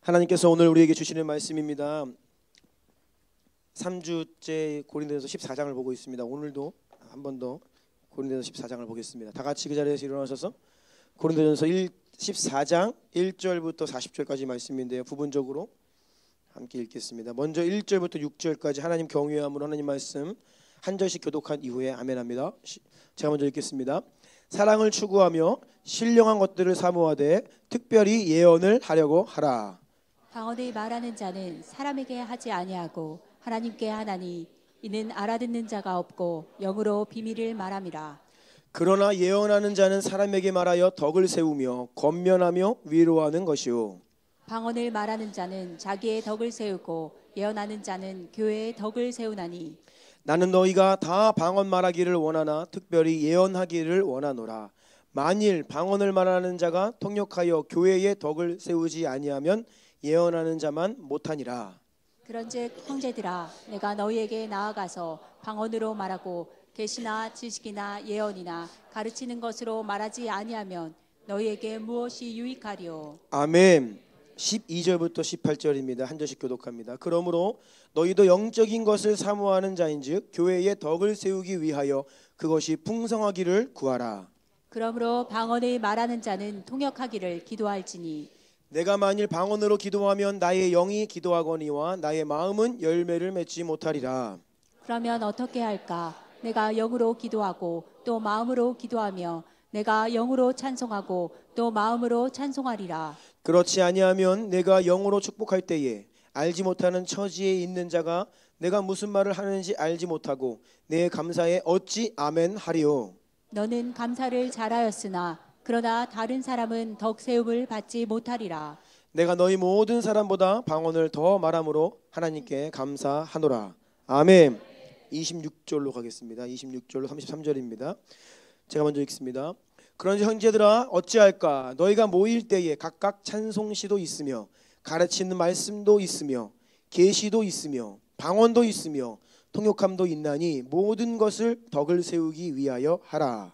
하나님께서 오늘 우리에게 주시는 말씀입니다. 3주째 고린도전서 14장을 보고 있습니다. 오늘도 한 번 더 고린도전서 14장을 보겠습니다. 다 같이 그 자리에서 일어나셔서 고린도전서 14장 1절부터 40절까지 말씀인데요. 부분적으로 함께 읽겠습니다. 먼저 1절부터 6절까지 하나님 경외함으로 하나님 말씀 한 절씩 교독한 이후에 아멘합니다. 제가 먼저 읽겠습니다. 사랑을 추구하며 신령한 것들을 사모하되 특별히 예언을 하려고 하라. 방언을 말하는 자는 사람에게 하지 아니하고 하나님께 하나니 이는 알아듣는 자가 없고 영으로 비밀을 말함이라. 그러나 예언하는 자는 사람에게 말하여 덕을 세우며 권면하며 위로하는 것이요 방언을 말하는 자는 자기의 덕을 세우고 예언하는 자는 교회의 덕을 세우나니 나는 너희가 다 방언 말하기를 원하나 특별히 예언하기를 원하노라. 만일 방언을 말하는 자가 통역하여 교회의 덕을 세우지 아니하면 예언하는 자만 못하니라. 그런즉 형제들아 내가 너희에게 나아가서 방언으로 말하고 계시나 지식이나 예언이나 가르치는 것으로 말하지 아니하면 너희에게 무엇이 유익하리요. 아멘. 12절부터 18절입니다. 한 절씩 교독합니다. 그러므로 너희도 영적인 것을 사모하는 자인즉 교회의 덕을 세우기 위하여 그것이 풍성하기를 구하라. 그러므로 방언을 말하는 자는 통역하기를 기도할지니 내가 만일 방언으로 기도하면 나의 영이 기도하거니와 나의 마음은 열매를 맺지 못하리라. 그러면 어떻게 할까? 내가 영으로 기도하고 또 마음으로 기도하며 내가 영으로 찬송하고 또 마음으로 찬송하리라. 그렇지 아니하면 내가 영으로 축복할 때에 알지 못하는 처지에 있는 자가 내가 무슨 말을 하는지 알지 못하고 내 감사에 어찌 아멘 하리요. 너는 감사를 잘하였으나 그러나 다른 사람은 덕 세움을 받지 못하리라. 내가 너희 모든 사람보다 방언을 더 말함으로 하나님께 감사하노라. 아멘. 26절로 가겠습니다. 26절로 33절입니다. 제가 먼저 읽습니다. 그런지 형제들아 어찌할까? 너희가 모일 때에 각각 찬송시도 있으며 가르치는 말씀도 있으며 계시도 있으며 방언도 있으며 통역함도 있나니 모든 것을 덕을 세우기 위하여 하라.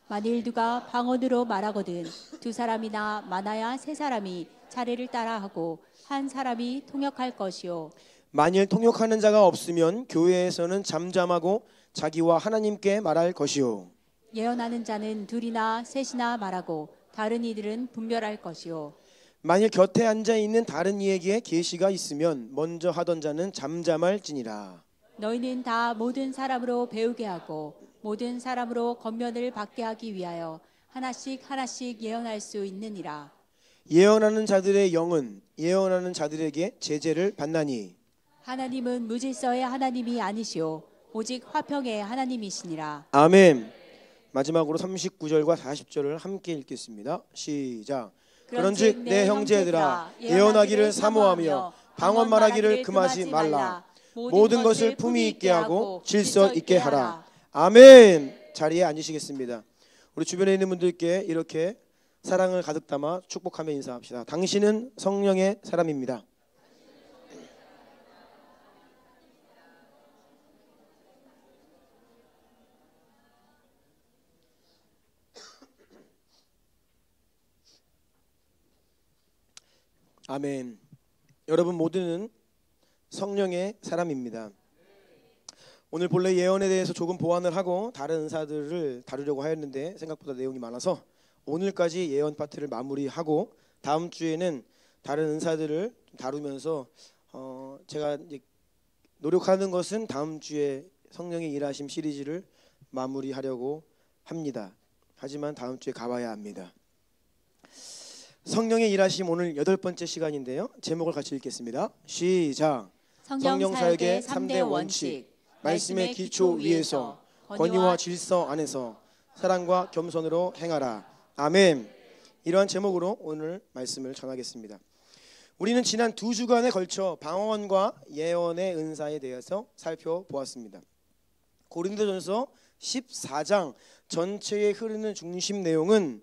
만일 누가 방언으로 말하거든 두 사람이나 많아야 세 사람이 차례를 따라하고 한 사람이 통역할 것이요. 만일 통역하는 자가 없으면 교회에서는 잠잠하고 자기와 하나님께 말할 것이요. 예언하는 자는 둘이나 셋이나 말하고 다른 이들은 분별할 것이요. 만일 곁에 앉아 있는 다른 이에게 계시가 있으면 먼저 하던 자는 잠잠할지니라. 너희는 다 모든 사람으로 배우게 하고 모든 사람으로 권면을 받게 하기 위하여 하나씩 하나씩 예언할 수 있느니라. 예언하는 자들의 영은 예언하는 자들에게 제재를 받나니 하나님은 무질서의 하나님이 아니시오 오직 화평의 하나님이시니라. 아멘. 마지막으로 39절과 40절을 함께 읽겠습니다. 시작. 그런즉 내 형제들아 예언하기를 사모하며 방언 말하기를 금하지 말라. 모든 것을 품위 있게 하고 질서 있게 하라. 아멘. 자리에 앉으시겠습니다. 우리 주변에 있는 분들께 이렇게 사랑을 가득 담아 축복하며 인사합시다. 당신은 성령의 사람입니다. 아멘. 여러분 모두는 성령의 사람입니다. 오늘 본래 예언에 대해서 조금 보완을 하고 다른 은사들을 다루려고 하였는데 생각보다 내용이 많아서 오늘까지 예언 파트를 마무리하고 다음 주에는 다른 은사들을 다루면서 제가 이제 노력하는 것은 다음 주에 성령의 일하심 시리즈를 마무리하려고 합니다. 하지만 다음 주에 가봐야 합니다. 성령의 일하심 오늘 8번째 시간인데요. 제목을 같이 읽겠습니다. 시작. 성령 사역의 3대 원칙. 말씀의 기초 위에서 권위와 질서 안에서 사랑과 겸손으로 행하라. 아멘. 이러한 제목으로 오늘 말씀을 전하겠습니다. 우리는 지난 2주간에 걸쳐 방언과 예언의 은사에 대해서 살펴보았습니다. 고린도전서 14장 전체에 흐르는 중심 내용은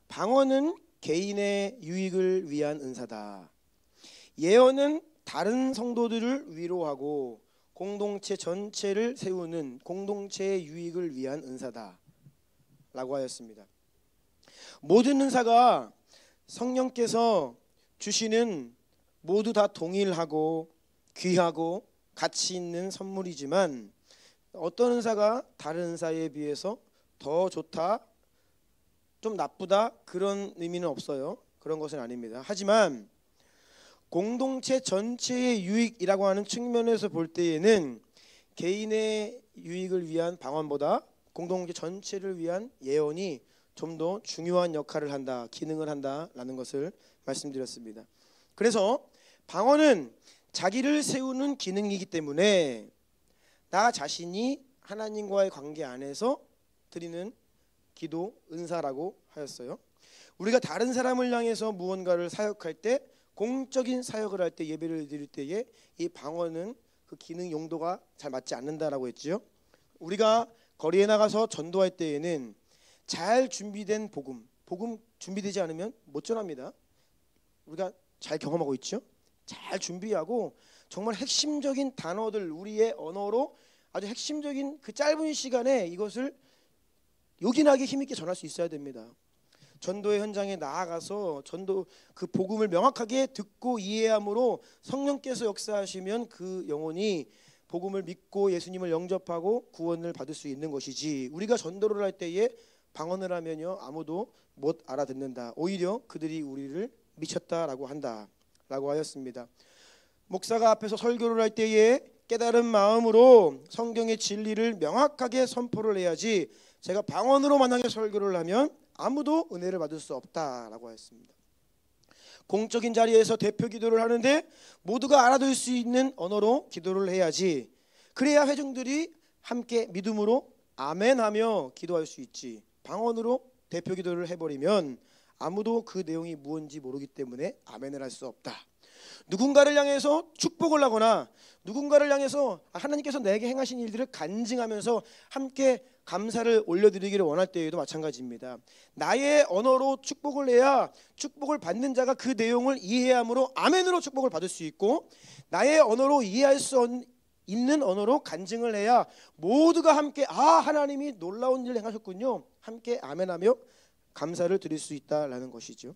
방언은 개인의 유익을 위한 은사다. 예언은 다른 성도들을 위로하고 공동체 전체를 세우는 공동체의 유익을 위한 은사다 라고 하였습니다. 모든 은사가 성령께서 주시는 모두 다 동일하고 귀하고 가치 있는 선물이지만 어떤 은사가 다른 은사에 비해서 더 좋다, 좀 나쁘다 그런 의미는 없어요. 그런 것은 아닙니다. 하지만 공동체 전체의 유익이라고 하는 측면에서 볼 때에는 개인의 유익을 위한 방언보다 공동체 전체를 위한 예언이 좀 더 중요한 역할을 한다, 기능을 한다라는 것을 말씀드렸습니다. 그래서 방언은 자기를 세우는 기능이기 때문에 나 자신이 하나님과의 관계 안에서 드리는 기도 은사라고 하였어요. 우리가 다른 사람을 향해서 무언가를 사역할 때, 공적인 사역을 할 때, 예배를 드릴 때에 이 방언은 그 기능 용도가 잘 맞지 않는다라고 했지요. 우리가 거리에 나가서 전도할 때에는 잘 준비된 복음 준비되지 않으면 못 전합니다. 우리가 잘 경험하고 있죠. 잘 준비하고 정말 핵심적인 단어들, 우리의 언어로 아주 핵심적인 그 짧은 시간에 이것을 요긴하게 힘있게 전할 수 있어야 됩니다. 전도의 현장에 나아가서 전도 그 복음을 명확하게 듣고 이해함으로 성령께서 역사하시면 그 영혼이 복음을 믿고 예수님을 영접하고 구원을 받을 수 있는 것이지, 우리가 전도를 할 때에 방언을 하면요 아무도 못 알아듣는다, 오히려 그들이 우리를 미쳤다라고 한다라고 하였습니다. 목사가 앞에서 설교를 할 때에 깨달은 마음으로 성경의 진리를 명확하게 선포를 해야지, 제가 방언으로 만약에 설교를 하면 아무도 은혜를 받을 수 없다라고 했습니다. 공적인 자리에서 대표 기도를 하는데 모두가 알아들 수 있는 언어로 기도를 해야지, 그래야 회중들이 함께 믿음으로 아멘하며 기도할 수 있지, 방언으로 대표 기도를 해버리면 아무도 그 내용이 무엇인지 모르기 때문에 아멘을 할 수 없다. 누군가를 향해서 축복을 하거나 누군가를 향해서 하나님께서 내게 행하신 일들을 간증하면서 함께 감사를 올려드리기를 원할 때에도 마찬가지입니다. 나의 언어로 축복을 해야 축복을 받는 자가 그 내용을 이해함으로 아멘으로 축복을 받을 수 있고, 나의 언어로 이해할 수 있는 언어로 간증을 해야 모두가 함께 하나님이 놀라운 일을 행하셨군요, 함께 아멘하며 감사를 드릴 수 있다라는 것이죠.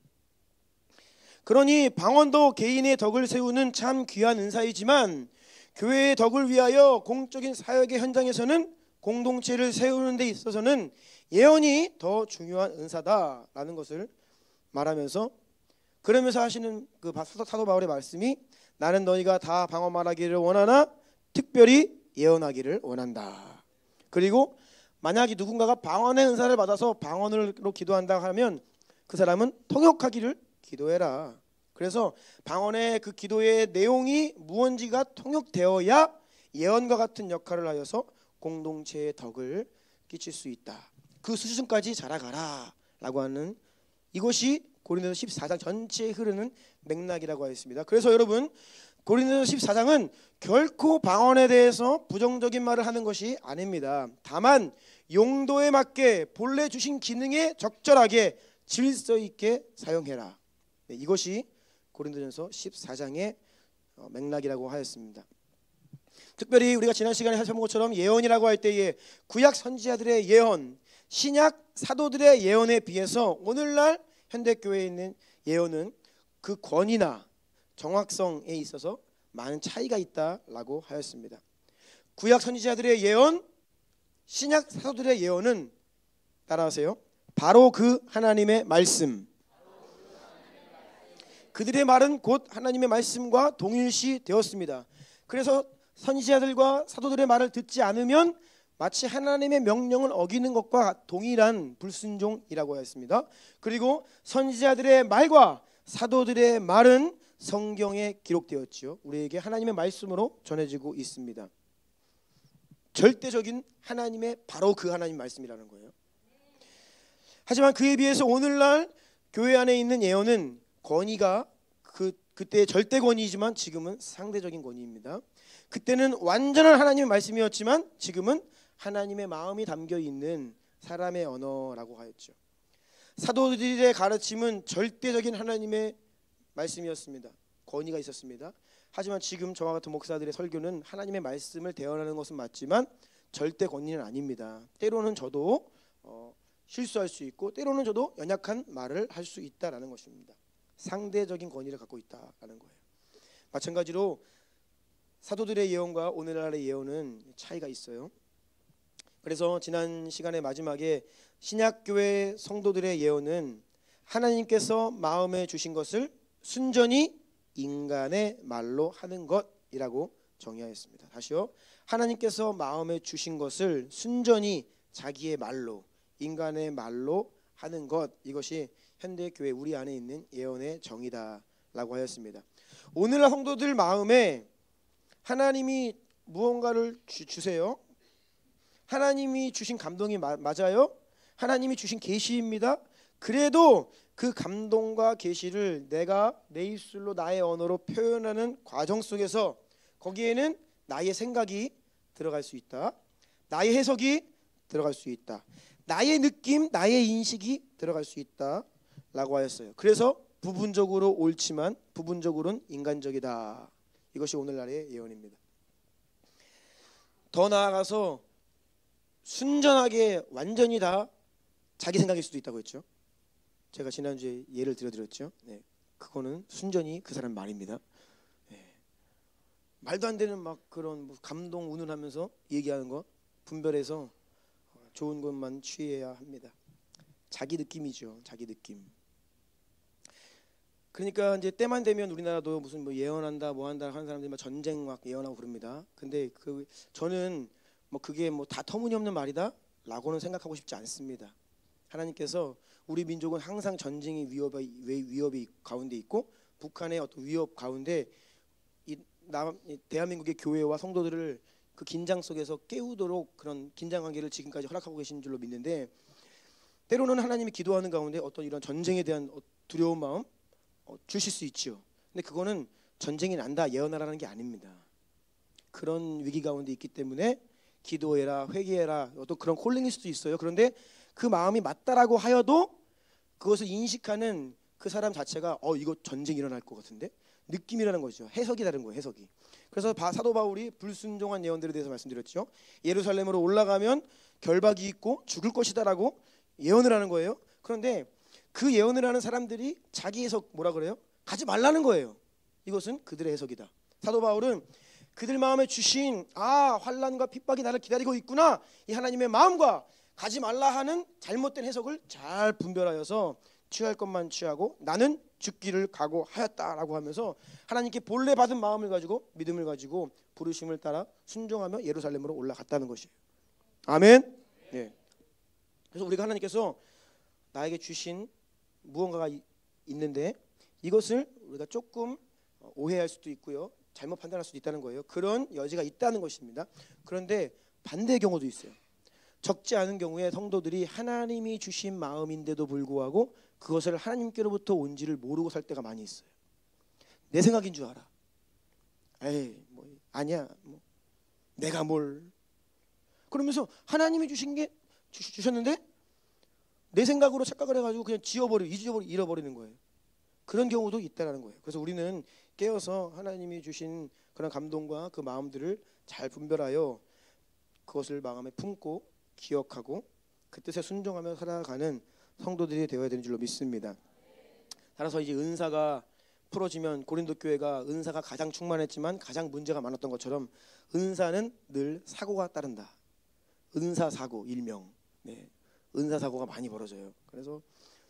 그러니 방언도 개인의 덕을 세우는 참 귀한 은사이지만 교회의 덕을 위하여 공적인 사역의 현장에서는 공동체를 세우는 데 있어서는 예언이 더 중요한 은사다라는 것을 말하면서, 그러면서 하시는 그 사도 바울의 말씀이 나는 너희가 다 방언 말하기를 원하나 특별히 예언하기를 원한다. 그리고 만약에 누군가가 방언의 은사를 받아서 방언으로 기도한다 하면 그 사람은 통역하기를 기도해라. 그래서 방언의 그 기도의 내용이 무언지가 통역되어야 예언과 같은 역할을 하여서 공동체의 덕을 끼칠 수 있다. 그 수준까지 자라가라 라고 하는, 이것이 고린도서 14장 전체에 흐르는 맥락이라고 하였습니다. 그래서 여러분, 고린도서 14장은 결코 방언에 대해서 부정적인 말을 하는 것이 아닙니다. 다만 용도에 맞게 본래 주신 기능에 적절하게 질서 있게 사용해라. 이것이 고린도전서 14장의 맥락이라고 하였습니다. 특별히 우리가 지난 시간에 살펴본 것처럼 예언이라고 할 때에 구약 선지자들의 예언, 신약 사도들의 예언에 비해서 오늘날 현대교회에 있는 예언은 그 권위나 정확성에 있어서 많은 차이가 있다라고 하였습니다. 구약 선지자들의 예언, 신약 사도들의 예언은 따라하세요. 바로 그 하나님의 말씀, 그들의 말은 곧 하나님의 말씀과 동일시 되었습니다. 그래서 선지자들과 사도들의 말을 듣지 않으면 마치 하나님의 명령을 어기는 것과 동일한 불순종이라고 했습니다. 그리고 선지자들의 말과 사도들의 말은 성경에 기록되었지요. 우리에게 하나님의 말씀으로 전해지고 있습니다. 절대적인 하나님의 바로 그 하나님 말씀이라는 거예요. 하지만 그에 비해서 오늘날 교회 안에 있는 예언은 권위가 그때의 절대 권위이지만 지금은 상대적인 권위입니다. 그때는 완전한 하나님의 말씀이었지만 지금은 하나님의 마음이 담겨 있는 사람의 언어라고 하였죠. 사도들의 가르침은 절대적인 하나님의 말씀이었습니다. 권위가 있었습니다. 하지만 지금 저와 같은 목사들의 설교는 하나님의 말씀을 대언하는 것은 맞지만 절대 권위는 아닙니다. 때로는 저도 실수할 수 있고 때로는 저도 연약한 말을 할 수 있다라는 것입니다. 상대적인 권위를 갖고 있다라는 거예요. 마찬가지로 사도들의 예언과 오늘날의 예언은 차이가 있어요. 그래서 지난 시간의 마지막에 신약교회 성도들의 예언은 하나님께서 마음에 주신 것을 순전히 인간의 말로 하는 것이라고 정의하였습니다. 다시요. 하나님께서 마음에 주신 것을 순전히 자기의 말로, 인간의 말로 하는 것, 이것이 현대교회 우리 안에 있는 예언의 정의다라고 하였습니다. 오늘날 성도들 마음에 하나님이 무언가를 주세요. 하나님이 주신 감동이 맞아요. 하나님이 주신 계시입니다. 그래도 그 감동과 계시를 내가 내 입술로 나의 언어로 표현하는 과정 속에서 거기에는 나의 생각이 들어갈 수 있다. 나의 해석이 들어갈 수 있다. 나의 느낌, 나의 인식이 들어갈 수 있다라고 하였어요. 그래서 부분적으로 옳지만 부분적으로는 인간적이다. 이것이 오늘날의 예언입니다. 더 나아가서 순전하게 완전히 다 자기 생각일 수도 있다고 했죠. 제가 지난주에 예를 들어드렸죠. 네, 그거는 순전히 그 사람 말입니다. 네. 말도 안 되는 막 그런 뭐 감동 운운하면서 얘기하는 거 분별해서 좋은 것만 취해야 합니다. 자기 느낌이죠. 자기 느낌. 그러니까 이제 때만 되면 우리나라도 무슨 뭐 예언한다 뭐 한다 하는 사람들이 막 전쟁 막 예언하고 그럽니다. 근데 저는 뭐 그게 뭐 다 터무니없는 말이다라고는 생각하고 싶지 않습니다. 하나님께서 우리 민족은 항상 전쟁의 위협이 가운데 있고 북한의 어떤 위협 가운데 대한민국의 교회와 성도들을 그 긴장 속에서 깨우도록 그런 긴장 관계를 지금까지 허락하고 계신 줄로 믿는데, 때로는 하나님이 기도하는 가운데 어떤 이런 전쟁에 대한 두려운 마음 주실 수 있죠. 근데 그거는 전쟁이 난다 예언하라는 게 아닙니다. 그런 위기 가운데 있기 때문에 기도해라, 회개해라, 또 그런 콜링일 수도 있어요. 그런데 그 마음이 맞다라고 하여도 그것을 인식하는 그 사람 자체가 이거 전쟁이 일어날 것 같은데, 느낌이라는 거죠. 해석이 다른 거예요. 해석이. 그래서 사도 바울이 불순종한 예언들에 대해서 말씀드렸죠. 예루살렘으로 올라가면 결박이 있고 죽을 것이다라고 예언을 하는 거예요. 그런데 그 예언을 하는 사람들이 자기 해석 뭐라 그래요? 가지 말라는 거예요. 이것은 그들의 해석이다. 사도 바울은 그들 마음에 주신 환난과 핍박이 나를 기다리고 있구나, 이 하나님의 마음과 가지 말라 하는 잘못된 해석을 잘 분별하여서 취할 것만 취하고 나는 죽기를 각오하였다라고 하면서 하나님께 본래 받은 마음을 가지고 믿음을 가지고 부르심을 따라 순종하며 예루살렘으로 올라갔다는 것이에요. 아멘. 네. 그래서 우리가 하나님께서 나에게 주신 무언가가 있는데 이것을 우리가 조금 오해할 수도 있고요, 잘못 판단할 수도 있다는 거예요. 그런 여지가 있다는 것입니다. 그런데 반대의 경우도 있어요. 적지 않은 경우에 성도들이 하나님이 주신 마음인데도 불구하고 그것을 하나님께로부터 온지를 모르고 살 때가 많이 있어요. 내 생각인 줄 알아. 아니야. 내가 뭘. 그러면서 하나님이 주신 게 주셨는데 내 생각으로 착각을 해가지고 그냥 잃어버리는 거예요. 그런 경우도 있다라는 거예요. 그래서 우리는 깨어서 하나님이 주신 그런 감동과 그 마음들을 잘 분별하여 그것을 마음에 품고 기억하고 그 뜻에 순종하며 살아가는 성도들이 되어야 되는 줄로 믿습니다. 따라서 이제 은사가 풀어지면 고린도 교회가 은사가 가장 충만했지만 가장 문제가 많았던 것처럼 은사는 늘 사고가 따른다. 은사 사고 일명. 네. 은사 사고가 많이 벌어져요. 그래서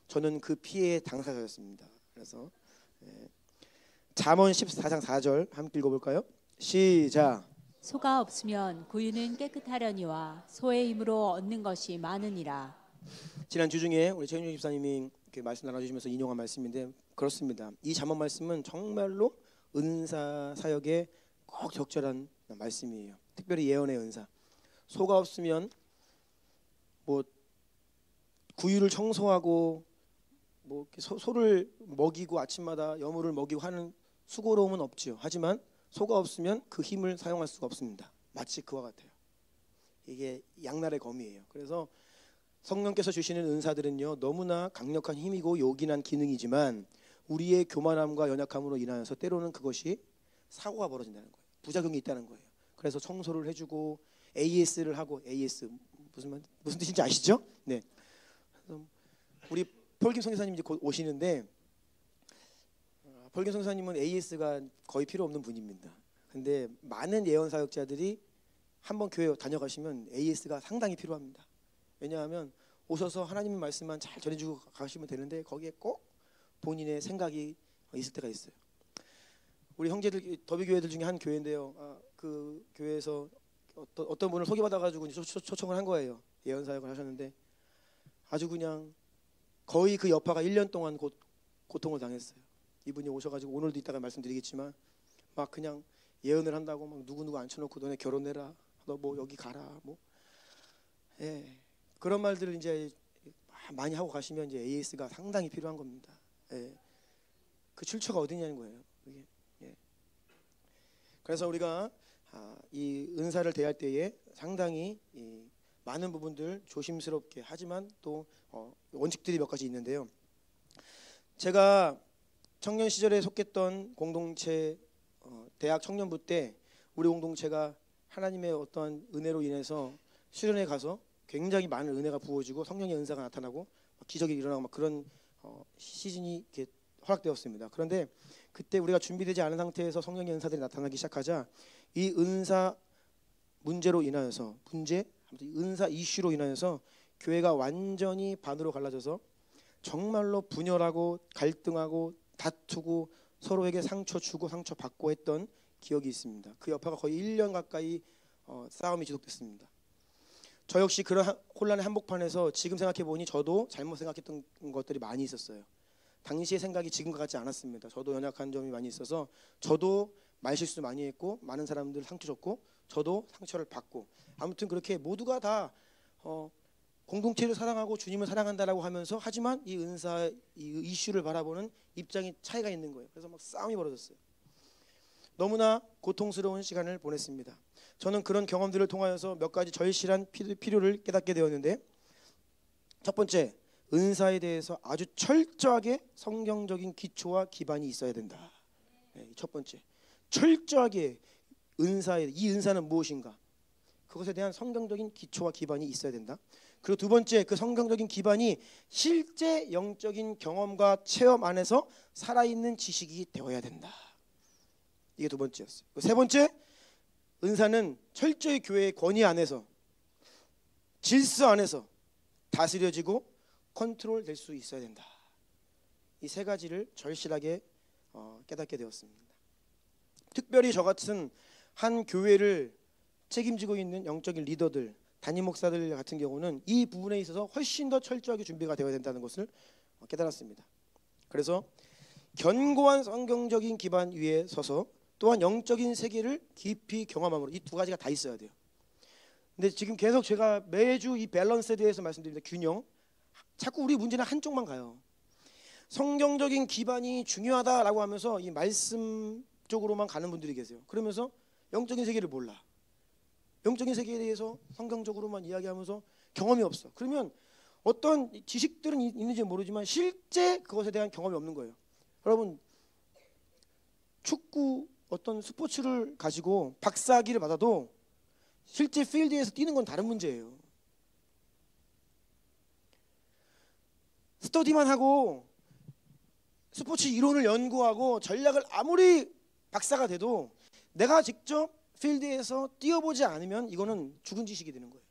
저는 그 피해의 당사자였습니다. 그래서 잠언 14장 4절 함께 읽어볼까요? 시작. 소가 없으면 구유는 깨끗하려니와 소의 힘으로 얻는 것이 많으니라. 지난 주 중에 우리 최윤중 집사님이 이렇게 말씀 나눠주시면서 인용한 말씀인데 그렇습니다. 이 잠언 말씀은 정말로 은사 사역에 꼭 적절한 말씀이에요. 특별히 예언의 은사. 소가 없으면 뭐 구유를 청소하고 뭐 소를 먹이고 아침마다 여물을 먹이고 하는 수고로움은 없지요. 하지만 소가 없으면 그 힘을 사용할 수가 없습니다. 마치 그와 같아요. 이게 양날의 검이에요. 그래서 성령께서 주시는 은사들은요, 너무나 강력한 힘이고 요긴한 기능이지만 우리의 교만함과 연약함으로 인하여서 때로는 그것이 사고가 벌어진다는 거예요. 부작용이 있다는 거예요. 그래서 청소를 해주고 AS를 하고, AS 무슨 뜻인지 아시죠? 네. 우리 폴김 성교사님 이제 곧 오시는데 폴김 성사님은 AS가 거의 필요 없는 분입니다. 근데 많은 예언 사역자들이 한번 교회 다녀가시면 AS가 상당히 필요합니다. 왜냐하면 오셔서 하나님의 말씀만 잘 전해주고 가시면 되는데 거기에 꼭 본인의 생각이 있을 때가 있어요. 우리 형제들 더비 교회들 중에 한 교회인데요. 그 교회에서 어떤 분을 소개받아가지고 초청을 한 거예요. 예언 사역을 하셨는데 아주 그냥 거의 그 여파가 1년 동안 고통을 당했어요. 이분이 오셔가지고 오늘도 이따가 말씀드리겠지만 막 그냥 예언을 한다고 막 누구 앉혀놓고 너네 결혼해라, 너 뭐 여기 가라, 뭐 그런 말들을 이제 많이 하고 가시면 이제 AS가 상당히 필요한 겁니다. 그 출처가 어디냐는 거예요. 그게. 그래서 우리가 이 은사를 대할 때에 상당히 많은 부분들 조심스럽게 하지만 또 원칙들이 몇 가지 있는데요. 제가 청년 시절에 속했던 공동체 대학 청년부 때 우리 공동체가 하나님의 어떠한 은혜로 인해서 수련회 가서 굉장히 많은 은혜가 부어지고 성령의 은사가 나타나고 기적이 일어나고 막 그런 시즌이 이렇게 허락되었습니다. 그런데 그때 우리가 준비되지 않은 상태에서 성령의 은사들이 나타나기 시작하자 이 은사 문제로 인하여서 은사 이슈로 인하여서 교회가 완전히 반으로 갈라져서 정말로 분열하고 갈등하고 다투고 서로에게 상처 주고 상처 받고 했던 기억이 있습니다. 그 여파가 거의 1년 가까이 싸움이 지속됐습니다. 저 역시 그런 혼란의 한복판에서 지금 생각해 보니 저도 잘못 생각했던 것들이 많이 있었어요. 당시의 생각이 지금과 같지 않았습니다. 저도 연약한 점이 많이 있어서 저도 말실수 많이 했고 많은 사람들 상처 줬고 저도 상처를 받고 아무튼 그렇게 모두가 다 공동체를 사랑하고 주님을 사랑한다라고 하면서 하지만 이 은사 이 이슈를 바라보는 입장이 차이가 있는 거예요. 그래서 막 싸움이 벌어졌어요. 너무나 고통스러운 시간을 보냈습니다. 저는 그런 경험들을 통하여서 몇 가지 절실한 필요를 깨닫게 되었는데 첫 번째, 은사에 대해서 아주 철저하게 성경적인 기초와 기반이 있어야 된다. 첫 번째, 철저하게 이 은사는 무엇인가? 그것에 대한 성경적인 기초와 기반이 있어야 된다. 그리고 두 번째, 그 성경적인 기반이 실제 영적인 경험과 체험 안에서 살아있는 지식이 되어야 된다. 이게 두 번째였어요. 세 번째, 은사는 철저히 교회의 권위 안에서 질서 안에서 다스려지고 컨트롤 될 수 있어야 된다. 이 세 가지를 절실하게 깨닫게 되었습니다. 특별히 저 같은 한 교회를 책임지고 있는 영적인 리더들, 담임 목사들 같은 경우는 이 부분에 있어서 훨씬 더 철저하게 준비가 되어야 된다는 것을 깨달았습니다. 그래서 견고한 성경적인 기반 위에 서서 또한 영적인 세계를 깊이 경험함으로 이 두 가지가 다 있어야 돼요. 근데 지금 계속 제가 매주 이 밸런스에 대해서 말씀드립니다. 균형. 자꾸 우리 문제는 한쪽만 가요. 성경적인 기반이 중요하다라고 하면서 이 말씀 쪽으로만 가는 분들이 계세요. 그러면서 영적인 세계를 몰라. 영적인 세계에 대해서 성경적으로만 이야기하면서 경험이 없어. 그러면 어떤 지식들은 있는지 모르지만 실제 그것에 대한 경험이 없는 거예요. 여러분, 축구 어떤 스포츠를 가지고 박사학위를 받아도 실제 필드에서 뛰는 건 다른 문제예요. 스터디만 하고 스포츠 이론을 연구하고 전략을 아무리 박사가 돼도 내가 직접 필드에서 뛰어보지 않으면 이거는 죽은 지식이 되는 거예요.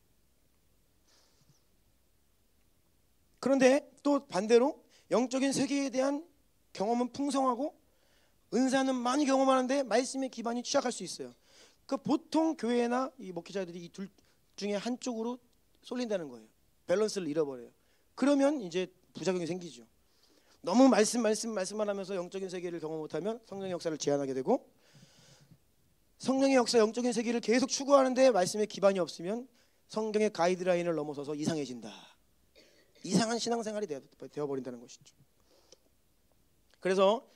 그런데 또 반대로 영적인 세계에 대한 경험은 풍성하고 은사는 많이 경험하는데 말씀의 기반이 취약할 수 있어요. 그 보통 교회나 이 목회자들이 이 둘 중에 한쪽으로 쏠린다는 거예요. 밸런스를 잃어버려요. 그러면 이제 부작용이 생기죠. 너무 말씀만 하면서 영적인 세계를 경험 못하면 성령의 역사를 제한하게 되고, 성령의 역사 영적인 세계를 계속 추구하는데 말씀의 기반이 없으면 성경의 가이드라인을 넘어서서 이상해진다. 이상한 신앙생활이 되어버린다는 것이죠. 그래서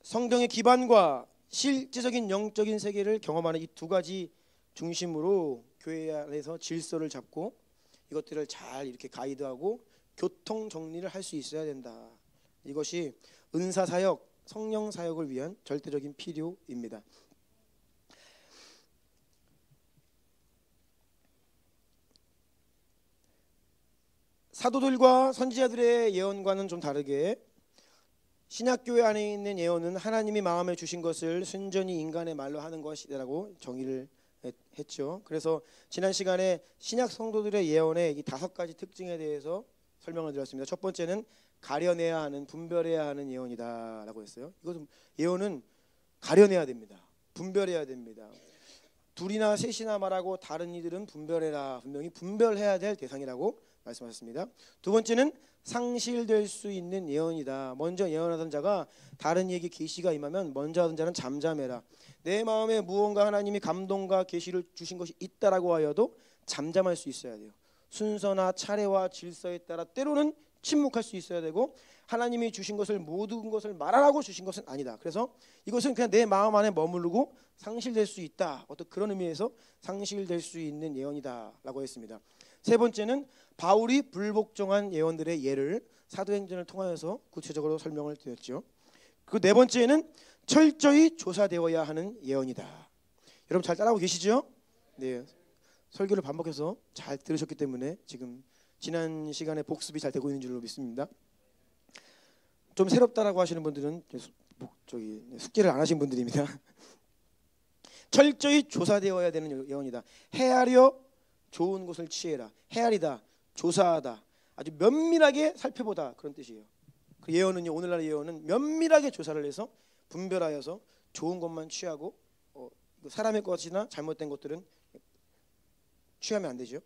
성경의 기반과 실제적인 영적인 세계를 경험하는 이 두 가지 중심으로 교회 안에서 질서를 잡고 이것들을 잘 이렇게 가이드하고 교통 정리를 할 수 있어야 된다. 이것이 은사 사역, 성령 사역을 위한 절대적인 필요입니다. 사도들과 선지자들의 예언과는 좀 다르게 신약교회 안에 있는 예언은 하나님이 마음에 주신 것을 순전히 인간의 말로 하는 것이라고 정의를 했죠. 그래서 지난 시간에 신약 성도들의 예언의 이 5가지 특징에 대해서 설명을 드렸습니다. 첫 번째는 가려내야 하는, 분별해야 하는 예언이다라고 했어요. 이것은 예언은 가려내야 됩니다. 분별해야 됩니다. 둘이나 셋이나 말하고 다른 이들은 분별해라. 분명히 분별해야 될 대상이라고 말씀하셨습니다. 두 번째는 상실될 수 있는 예언이다. 먼저 예언하던 자가 다른 이에게 계시가 임하면 먼저 하던 자는 잠잠해라. 내 마음에 무언가 하나님이 감동과 계시를 주신 것이 있다라고 하여도 잠잠할 수 있어야 돼요. 순서나 차례와 질서에 따라 때로는 침묵할 수 있어야 되고, 하나님이 주신 것을 모든 것을 말하라고 주신 것은 아니다. 그래서 이것은 그냥 내 마음 안에 머무르고 상실될 수 있다. 어떤 그런 의미에서 상실될 수 있는 예언이다라고 했습니다. 세 번째는 바울이 불복종한 예언들의 예를 사도행전을 통하여서 구체적으로 설명을 드렸죠. 그리고 네 번째는 철저히 조사되어야 하는 예언이다. 여러분 잘 따라하고 계시죠? 네, 설교를 반복해서 잘 들으셨기 때문에 지금 지난 시간에 복습이 잘 되고 있는 줄로 믿습니다. 좀 새롭다라고 하시는 분들은 숙제를 안 하신 분들입니다. 철저히 조사되어야 되는 예언이다. 헤아려 좋은 곳을 취해라. 헤아리다, 조사하다, 아주 면밀하게 살펴보다, 그런 뜻이에요. 그 예언은요, 오늘날 예언은 면밀하게 조사를 해서 분별하여서 좋은 것만 취하고 사람의 것이나 잘못된 것들은 취하면 안 되죠.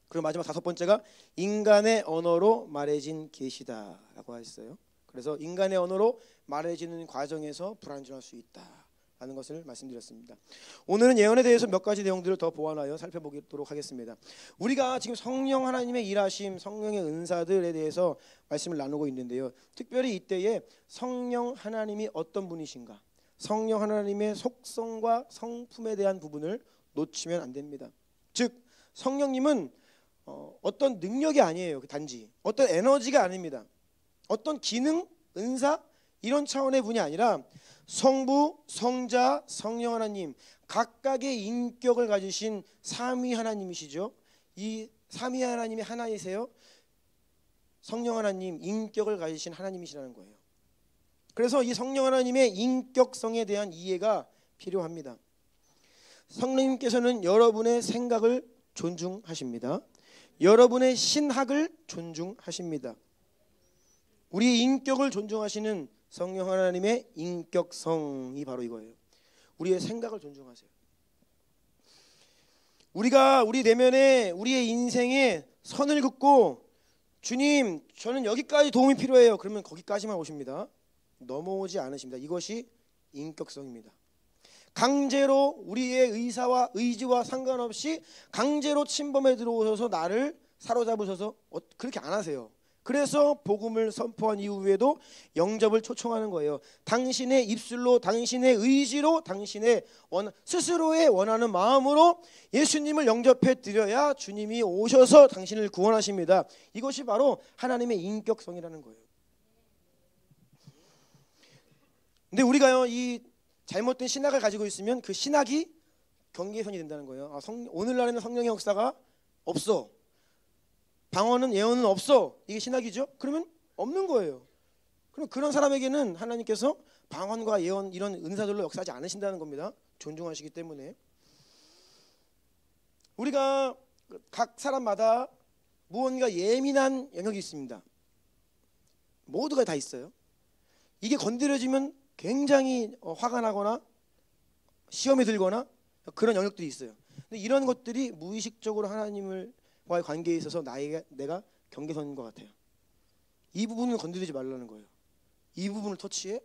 그리고 마지막 5번째가 인간의 언어로 말해진 계시다라고 했어요. 그래서 인간의 언어로 말해지는 과정에서 불완전할 수 있다라는 것을 말씀드렸습니다. 오늘은 예언에 대해서 몇 가지 내용들을 더 보완하여 살펴보도록 하겠습니다. 우리가 지금 성령 하나님의 일하심, 성령의 은사들에 대해서 말씀을 나누고 있는데요. 특별히 이때에 성령 하나님이 어떤 분이신가, 성령 하나님의 속성과 성품에 대한 부분을 놓치면 안 됩니다. 즉 성령님은 어떤 능력이 아니에요. 단지 어떤 에너지가 아닙니다. 어떤 기능, 은사 이런 차원의 분이 아니라 성부, 성자, 성령 하나님 각각의 인격을 가지신 삼위 하나님이시죠. 이 삼위 하나님이 하나이세요. 성령 하나님 인격을 가지신 하나님이시라는 거예요. 그래서 이 성령 하나님의 인격성에 대한 이해가 필요합니다. 성령님께서는 여러분의 생각을 존중하십니다. 여러분의 신학을 존중하십니다. 우리의 인격을 존중하시는 성령 하나님의 인격성이 바로 이거예요. 우리의 생각을 존중하세요. 우리가 우리 내면에 우리의 인생에 선을 긋고 주님 저는 여기까지 도움이 필요해요. 그러면 거기까지만 오십니다. 넘어오지 않으십니다. 이것이 인격성입니다. 강제로 우리의 의사와 의지와 상관없이 강제로 침범에 들어오셔서 나를 사로잡으셔서 그렇게 안 하세요. 그래서 복음을 선포한 이후에도 영접을 초청하는 거예요. 당신의 입술로, 당신의 의지로, 당신의 스스로의 원하는 마음으로 예수님을 영접해 드려야 주님이 오셔서 당신을 구원하십니다. 이것이 바로 하나님의 인격성이라는 거예요. 근데 우리가요, 이 잘못된 신학을 가지고 있으면 그 신학이 경계선이 된다는 거예요. 오늘날에는 성령의 역사가 없어, 방언은 예언은 없어, 이게 신학이죠? 그러면 없는 거예요. 그럼 그런 사람에게는 하나님께서 방언과 예언 이런 은사들로 역사하지 않으신다는 겁니다. 존중하시기 때문에. 우리가 각 사람마다 무언가 예민한 영역이 있습니다. 모두가 다 있어요. 이게 건드려지면 굉장히 화가 나거나 시험에 들거나 그런 영역들이 있어요. 근데 이런 것들이 무의식적으로 하나님과의 관계에 있어서 내가 경계선인 것 같아요. 이 부분을 건드리지 말라는 거예요. 이 부분을 터치해?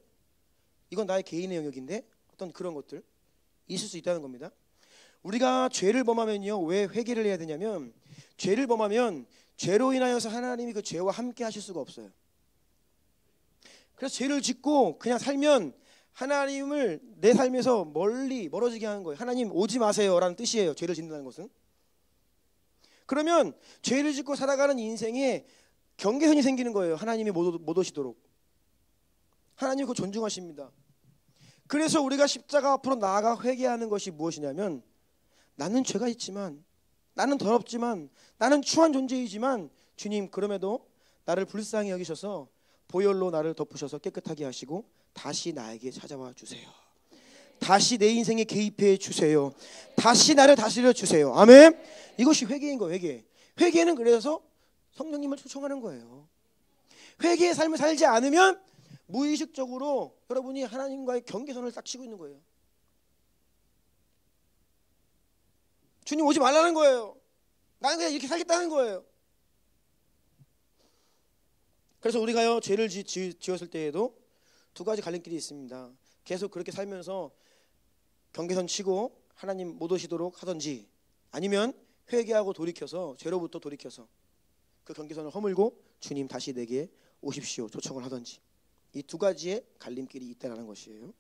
이건 나의 개인의 영역인데 어떤 그런 것들 있을 수 있다는 겁니다. 우리가 죄를 범하면요, 왜 회개를 해야 되냐면, 죄를 범하면 죄로 인하여서 하나님이 그 죄와 함께 하실 수가 없어요. 그래서 죄를 짓고 그냥 살면 하나님을 내 삶에서 멀어지게 하는 거예요. 하나님 오지 마세요라는 뜻이에요. 죄를 짓는다는 것은. 그러면 죄를 짓고 살아가는 인생에 경계선이 생기는 거예요. 하나님이 못 오시도록. 하나님 그거 존중하십니다. 그래서 우리가 십자가 앞으로 나아가 회개하는 것이 무엇이냐면, 나는 죄가 있지만, 나는 더럽지만, 나는 추한 존재이지만 주님 그럼에도 나를 불쌍히 여기셔서 보혈로 나를 덮으셔서 깨끗하게 하시고 다시 나에게 찾아와 주세요. 다시 내 인생에 개입해 주세요. 다시 나를 다스려 주세요. 아멘. 이것이 회개인 거예요. 회개. 회개는 그래서 성령님을 초청하는 거예요. 회개의 삶을 살지 않으면 무의식적으로 여러분이 하나님과의 경계선을 딱 치고 있는 거예요. 주님 오지 말라는 거예요. 나는 그냥 이렇게 살겠다는 거예요. 그래서 우리가요 죄를 지었을 때에도 두 가지 갈림길이 있습니다. 계속 그렇게 살면서 경계선 치고 하나님 못 오시도록 하든지, 아니면 회개하고 돌이켜서 죄로부터 돌이켜서 그 경계선을 허물고 주님 다시 내게 오십시오 초청을 하든지, 이 두 가지의 갈림길이 있다는 것이에요.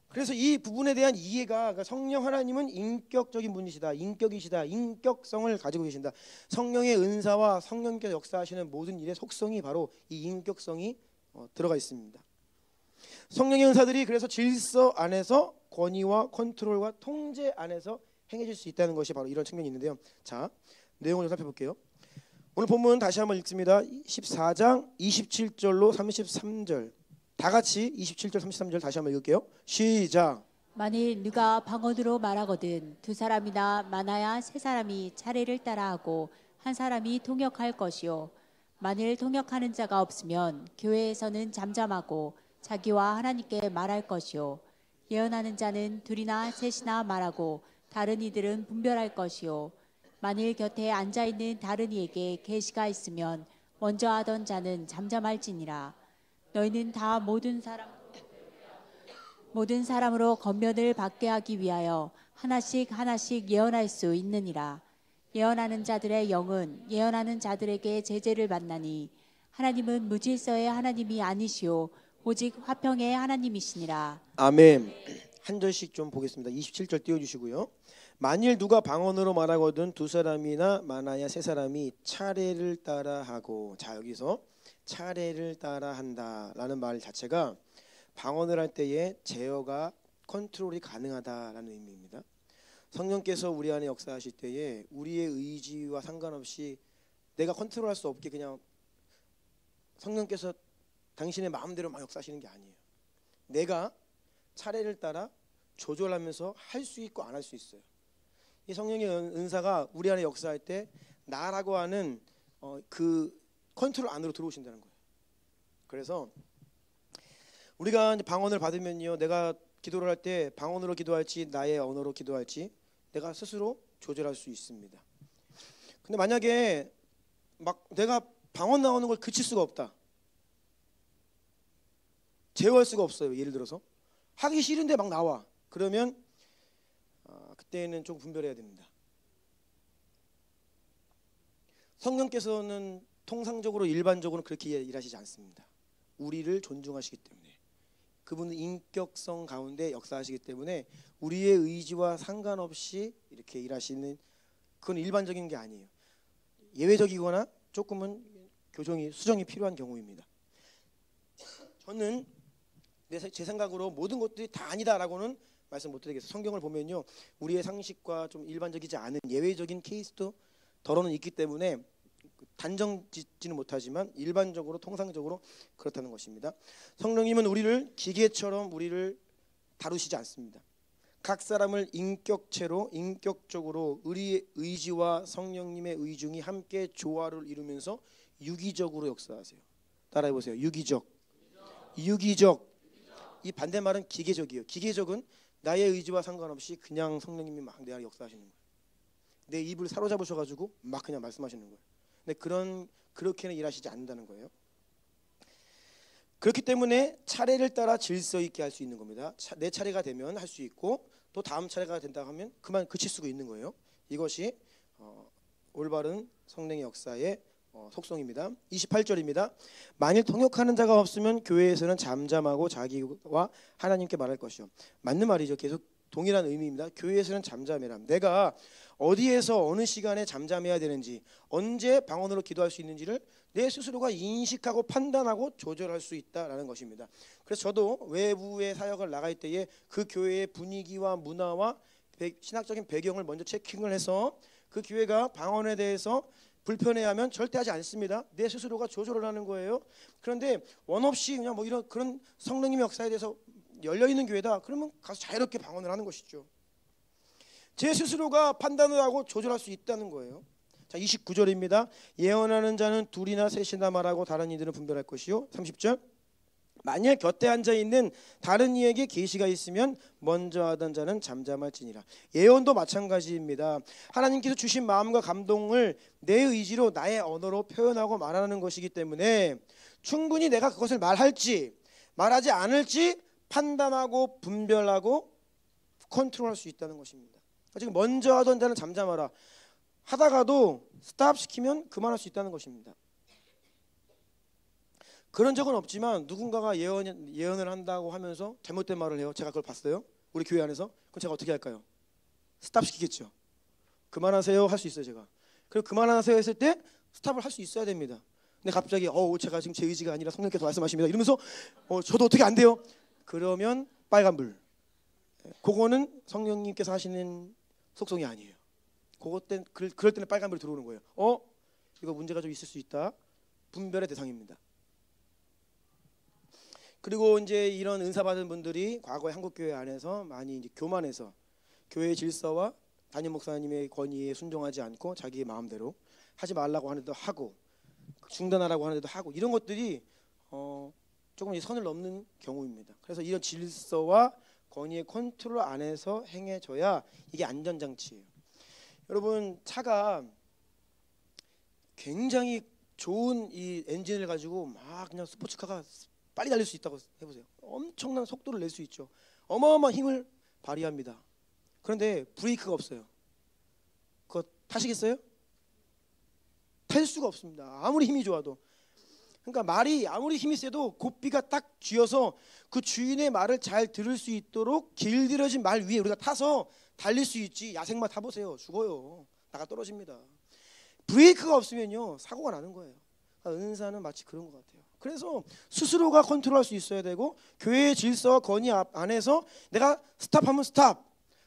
그래서 이 부분에 대한 이해가, 성령 하나님은 인격적인 분이시다, 인격이시다, 인격성을 가지고 계신다. 성령의 은사와 성령께서 역사하시는 모든 일의 속성이 바로 이 인격성이 들어가 있습니다. 성령의 은사들이 그래서 질서 안에서 권위와 컨트롤과 통제 안에서 행해질 수 있다는 것이 바로 이런 측면이 있는데요. 자, 내용을 좀 살펴볼게요. 오늘 본문 다시 한번 읽습니다. 14장 27절로 33절. 다 같이 27절 33절 다시 한번 읽을게요. 시작. 만일 누가 방언으로 말하거든 두 사람이나 많아야 세 사람이 차례를 따라하고 한 사람이 통역할 것이요, 만일 통역하는 자가 없으면 교회에서는 잠잠하고 자기와 하나님께 말할 것이요, 예언하는 자는 둘이나 셋이나 말하고 다른 이들은 분별할 것이요, 만일 곁에 앉아있는 다른 이에게 계시가 있으면 먼저 하던 자는 잠잠할지니라. 너희는 다 모든 사람으로 권면을 받게 하기 위하여 하나씩 예언할 수 있느니라. 예언하는 자들의 영은 예언하는 자들에게 제재를 받나니 하나님은 무질서의 하나님이 아니시오 오직 화평의 하나님이시니라. 아멘. 한 절씩 좀 보겠습니다. 27절 띄워주시고요. 만일 누가 방언으로 말하거든 두 사람이나 많아야 세 사람이 차례를 따라하고, 자 여기서 차례를 따라한다라는 말 자체가 방언을 할 때에 제어가 컨트롤이 가능하다라는 의미입니다. 성령께서 우리 안에 역사하실 때에 우리의 의지와 상관없이 내가 컨트롤할 수 없게 그냥 성령께서 당신의 마음대로 막 역사하시는 게 아니에요. 내가 차례를 따라 조절하면서 할 수 있고 안 할 수 있어요. 이 성령의 은사가 우리 안에 역사할 때 나라고 하는 그 컨트롤 안으로 들어오신다는 거예요. 그래서 우리가 이제 방언을 받으면요, 내가 기도를 할 때 방언으로 기도할지 나의 언어로 기도할지 내가 스스로 조절할 수 있습니다. 근데 만약에 막 내가 방언 나오는 걸 그칠 수가 없다, 제어할 수가 없어요. 예를 들어서 하기 싫은데 막 나와. 그러면 그때는 좀 분별해야 됩니다. 성령께서는 통상적으로 일반적으로 그렇게 일하시지 않습니다. 우리를 존중하시기 때문에, 그분은 인격성 가운데 역사하시기 때문에 우리의 의지와 상관없이 이렇게 일하시는, 그건 일반적인 게 아니에요. 예외적이거나 조금은 수정이 필요한 경우입니다. 저는 제 생각으로 모든 것들이 다 아니다라고는 말씀 못 드리겠어요. 성경을 보면요, 우리의 상식과 좀 일반적이지 않은 예외적인 케이스도 더러는 있기 때문에 단정 짓지는 못하지만 일반적으로 통상적으로 그렇다는 것입니다. 성령님은 우리를 기계처럼 우리를 다루시지 않습니다. 각 사람을 인격적으로 우리의 의지와 성령님의 의중이 함께 조화를 이루면서 유기적으로 역사하세요. 따라해 보세요. 유기적. 이 반대말은 기계적이에요. 기계적은 나의 의지와 상관없이 그냥 성령님이 막 내 안에 역사하시는 거예요. 내 입을 사로잡으셔가지고 막 그냥 말씀하시는 거예요. 근데 그렇게는 일하시지 않는다는 거예요. 그렇기 때문에 차례를 따라 질서 있게 할 수 있는 겁니다. 내 차례가 되면 할 수 있고, 또 다음 차례가 된다 하면 그만 그칠 수가 있는 거예요. 이것이 올바른 성령의 역사의 속성입니다. 28절입니다. 만일 통역하는 자가 없으면 교회에서는 잠잠하고 자기와 하나님께 말할 것이요. 맞는 말이죠. 계속 동일한 의미입니다. 교회에서는 잠잠해라. 내가 어디에서 어느 시간에 잠잠해야 되는지, 언제 방언으로 기도할 수 있는지를 내 스스로가 인식하고 판단하고 조절할 수 있다라는 것입니다. 그래서 저도 외부의 사역을 나갈 때에 그 교회의 분위기와 문화와 신학적인 배경을 먼저 체킹을 해서 그 교회가 방언에 대해서 불편해하면 절대 하지 않습니다. 내 스스로가 조절을 하는 거예요. 그런데 원 없이 그냥 뭐 이런 그런 성령님의 역사에 대해서 열려 있는 교회다. 그러면 가서 자유롭게 방언을 하는 것이죠. 제 스스로가 판단을 하고 조절할 수 있다는 거예요. 자, 29절입니다. 예언하는 자는 둘이나 셋이나 말하고 다른 이들은 분별할 것이요. 30절. 만일 곁에 앉아 있는 다른 이에게 계시가 있으면 먼저 하던 자는 잠잠할지니라. 예언도 마찬가지입니다. 하나님께서 주신 마음과 감동을 내 의지로 나의 언어로 표현하고 말하는 것이기 때문에 충분히 내가 그것을 말할지 말하지 않을지 판단하고 분별하고 컨트롤할 수 있다는 것입니다. 지금 먼저 하던 자는 잠잠하라. 하다가도 스탑 시키면 그만할 수 있다는 것입니다. 그런 적은 없지만 누군가가 예언을 한다고 하면서 잘못된 말을 해요. 제가 그걸 봤어요. 우리 교회 안에서. 그럼 제가 어떻게 할까요? 스탑 시키겠죠. 그만하세요 할 수 있어요. 제가. 그리고 그만하세요 했을 때 스탑을 할 수 있어야 됩니다. 근데 갑자기 제가 지금 제 의지가 아니라 성령께서 말씀하십니다 이러면서 저도 어떻게 안 돼요? 그러면 빨간불. 그거는 성령님께서 하시는 속성이 아니에요. 그럴 때는 빨간불이 들어오는 거예요. 이거 문제가 좀 있을 수 있다. 분별의 대상입니다. 그리고 이제 이런 은사 받은 분들이 과거에 한국 교회 안에서 많이 이제 교만해서 교회의 질서와 담임 목사님의 권위에 순종하지 않고 자기의 마음대로 하지 말라고 하는데도 하고 중단하라고 하는데도 하고 이런 것들이 조금 이 선을 넘는 경우입니다. 그래서 이런 질서와 권위의 컨트롤 안에서 행해져야 이게 안전장치예요. 여러분 차가 굉장히 좋은 이 엔진을 가지고 막 그냥 스포츠카가 빨리 달릴 수 있다고 해보세요. 엄청난 속도를 낼 수 있죠. 어마어마한 힘을 발휘합니다. 그런데 브레이크가 없어요. 그거 타시겠어요? 탈 수가 없습니다. 아무리 힘이 좋아도. 그러니까 말이 아무리 힘이 세도 고삐가 딱 쥐어서 그 주인의 말을 잘 들을 수 있도록 길들여진 말 위에 우리가 타서 달릴 수 있지. 야생마 타보세요. 죽어요. 나가 떨어집니다. 브레이크가 없으면요 사고가 나는 거예요. 그러니까 은사는 마치 그런 것 같아요. 그래서 스스로가 컨트롤할 수 있어야 되고 교회의 질서와 권위 안에서 내가 스탑하면 스탑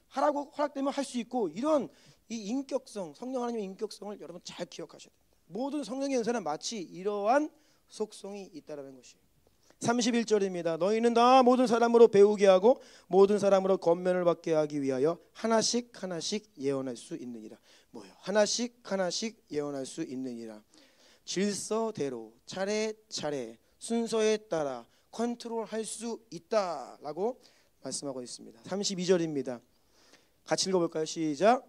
하라고 허락되면 할 수 있고 이런 이 인격성 성령 하나님의 인격성을 여러분 잘 기억하셔야 됩니다. 모든 성령의 은사는 마치 이러한 속성이 있다라는 것이에요. 31절입니다. 너희는 다 모든 사람으로 배우게 하고 모든 사람으로 권면을 받게 하기 위하여 하나씩 예언할 수 있느니라. 뭐예요? 하나씩 예언할 수 있느니라. 질서대로 차례차례 순서에 따라 컨트롤할 수 있다라고 말씀하고 있습니다. 32절입니다. 같이 읽어볼까요? 시작.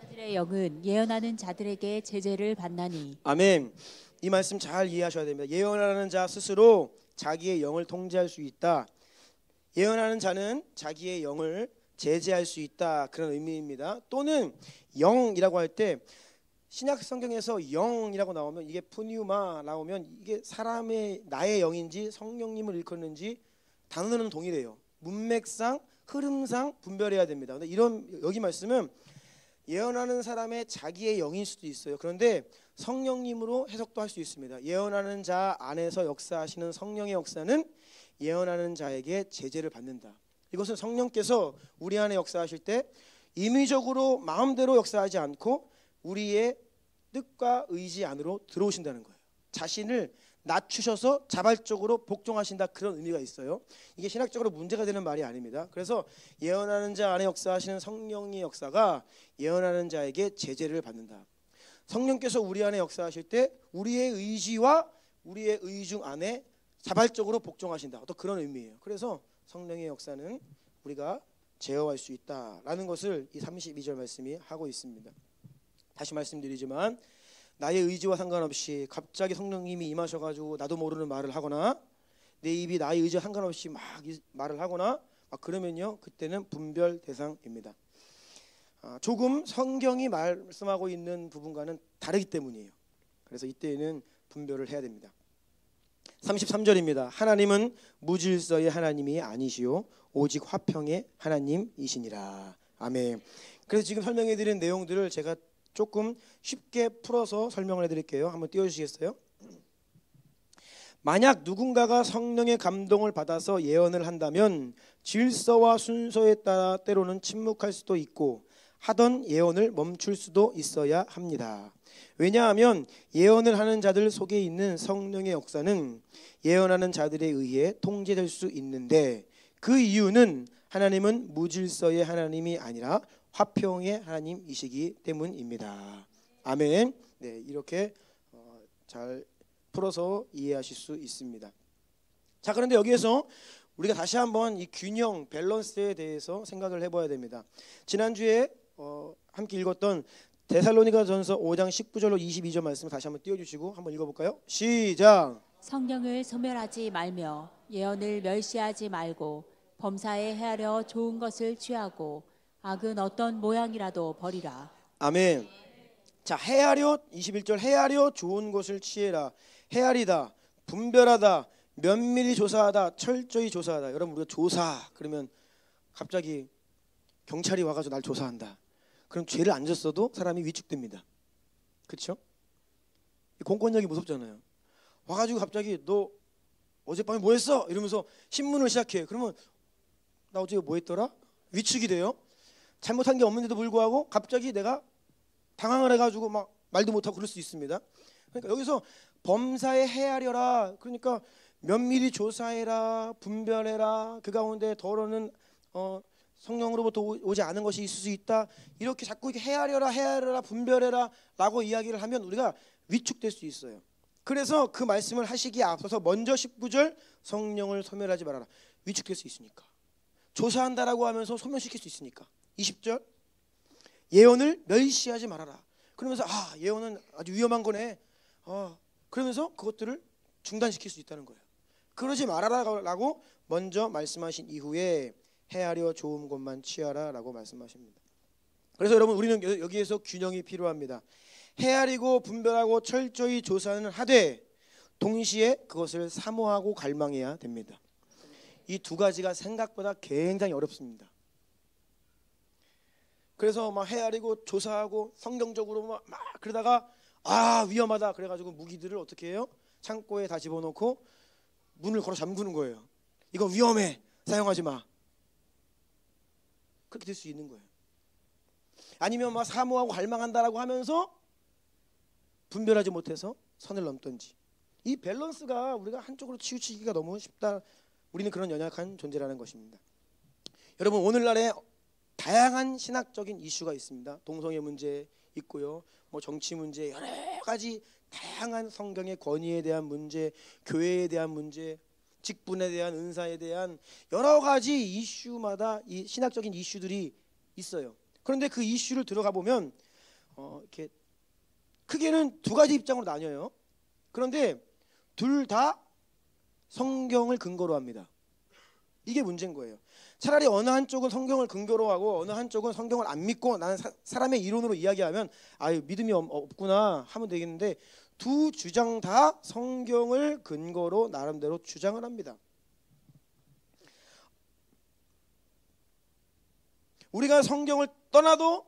자들의 영은 예언하는 자들에게 제재를 받나니. 아멘. 이 말씀 잘 이해하셔야 됩니다. 예언하는 자 스스로 자기의 영을 통제할 수 있다. 예언하는 자는 자기의 영을 제재할 수 있다. 그런 의미입니다. 또는 영이라고 할 때 신약 성경에서 영이라고 나오면 이게 푸뉴마 나오면 이게 사람의 나의 영인지 성령님을 일컫는지 단어는 동일해요. 문맥상 흐름상 분별해야 됩니다. 근데 이런 여기 말씀은 예언하는 사람의 자기의 영일 수도 있어요. 그런데 성령님으로 해석도 할 수 있습니다. 예언하는 자 안에서 역사하시는 성령의 역사는 예언하는 자에게 제재를 받는다. 이것은 성령께서 우리 안에 역사하실 때 임의적으로 마음대로 역사하지 않고 우리의 뜻과 의지 안으로 들어오신다는 거예요. 자신을 낮추셔서 자발적으로 복종하신다 그런 의미가 있어요. 이게 신학적으로 문제가 되는 말이 아닙니다. 그래서 예언하는 자 안에 역사하시는 성령의 역사가 예언하는 자에게 제재를 받는다. 성령께서 우리 안에 역사하실 때 우리의 의지와 우리의 의중 안에 자발적으로 복종하신다. 어떤 그런 의미예요. 그래서 성령의 역사는 우리가 제어할 수 있다라는 것을 이 32절 말씀이 하고 있습니다. 다시 말씀드리지만 나의 의지와 상관없이 갑자기 성령님이 임하셔가지고 나도 모르는 말을 하거나 내 입이 나의 의지와 상관없이 막 말을 하거나 막 그러면요 그때는 분별 대상입니다. 조금 성경이 말씀하고 있는 부분과는 다르기 때문이에요. 그래서 이때는 분별을 해야 됩니다. 33절입니다. 하나님은 무질서의 하나님이 아니시오 오직 화평의 하나님이시니라. 아멘. 그래서 지금 설명해드린 내용들을 제가 조금 쉽게 풀어서 설명을 해드릴게요. 한번 띄워주시겠어요? 만약 누군가가 성령의 감동을 받아서 예언을 한다면 질서와 순서에 따라 때로는 침묵할 수도 있고 하던 예언을 멈출 수도 있어야 합니다. 왜냐하면 예언을 하는 자들 속에 있는 성령의 역사는 예언하는 자들에 의해 통제될 수 있는데 그 이유는 하나님은 무질서의 하나님이 아니라 화평의 하나님이시기 때문입니다. 아멘. 네, 이렇게 잘 풀어서 이해하실 수 있습니다. 자, 그런데 여기에서 우리가 다시 한번 이 균형, 밸런스에 대해서 생각을 해봐야 됩니다. 지난주에 함께 읽었던 데살로니가전서 5장 19절로 22절 말씀을 다시 한번 띄워주시고 한번 읽어볼까요? 시작. 성령을 소멸하지 말며 예언을 멸시하지 말고 범사에 헤아려 좋은 것을 취하고 악은 어떤 모양이라도 버리라. 아멘. 자, 헤아려 21절 헤아려 좋은 것을 취해라. 헤아리다, 분별하다, 면밀히 조사하다, 철저히 조사하다. 여러분 우리가 조사 그러면 갑자기 경찰이 와가지고 날 조사한다. 그럼 죄를 안 졌어도 사람이 위축됩니다. 그렇죠? 공권력이 무섭잖아요. 와가지고 갑자기 너 어젯밤에 뭐 했어? 이러면서 신문을 시작해. 그러면 나 어제 뭐 했더라? 위축이 돼요. 잘못한 게 없는데도 불구하고 갑자기 내가 당황을 해가지고 막 말도 못하고 그럴 수 있습니다. 그러니까 여기서 범사에 헤아려라. 그러니까 면밀히 조사해라, 분별해라. 그 가운데 더러는 성령으로부터 오지 않은 것이 있을 수 있다. 이렇게 자꾸 이렇게 헤아려라, 분별해라 라고 이야기를 하면 우리가 위축될 수 있어요. 그래서 그 말씀을 하시기에 앞서서 먼저 19절 성령을 소멸하지 말아라. 위축될 수 있으니까. 조사한다라고 하면서 소멸시킬 수 있으니까. 20절 예언을 멸시하지 말아라. 그러면서 예언은 아주 위험한 거네. 그러면서 그것들을 중단시킬 수 있다는 거예요. 그러지 말아라라고 먼저 말씀하신 이후에 헤아려 좋은 것만 취하라라고 말씀하십니다. 그래서 여러분 우리는 여기에서 균형이 필요합니다. 헤아리고 분별하고 철저히 조사는 하되 동시에 그것을 사모하고 갈망해야 됩니다. 이 두 가지가 생각보다 굉장히 어렵습니다. 그래서 막 헤아리고 조사하고 성경적으로 막 그러다가 위험하다 그래가지고 무기들을 어떻게 해요? 창고에 다 집어넣고 문을 걸어 잠그는 거예요. 이거 위험해, 사용하지 마. 그렇게 될 수 있는 거예요. 아니면 막 사모하고 갈망한다라고 하면서 분별하지 못해서 선을 넘든지. 이 밸런스가 우리가 한쪽으로 치우치기가 너무 쉽다. 우리는 그런 연약한 존재라는 것입니다. 여러분 오늘날에 다양한 신학적인 이슈가 있습니다. 동성애 문제 있고요, 뭐 정치 문제, 여러 가지 다양한 성경의 권위에 대한 문제, 교회에 대한 문제, 직분에 대한 은사에 대한 여러 가지 이슈마다 이 신학적인 이슈들이 있어요. 그런데 그 이슈를 들어가 보면 이렇게 크게는 두 가지 입장으로 나뉘어요. 그런데 둘 다 성경을 근거로 합니다. 이게 문제인 거예요. 차라리 어느 한쪽은 성경을 근거로 하고 어느 한쪽은 성경을 안 믿고 나는 사람의 이론으로 이야기하면 믿음이 없구나 하면 되겠는데 두 주장 다 성경을 근거로 나름대로 주장을 합니다. 우리가 성경을 떠나도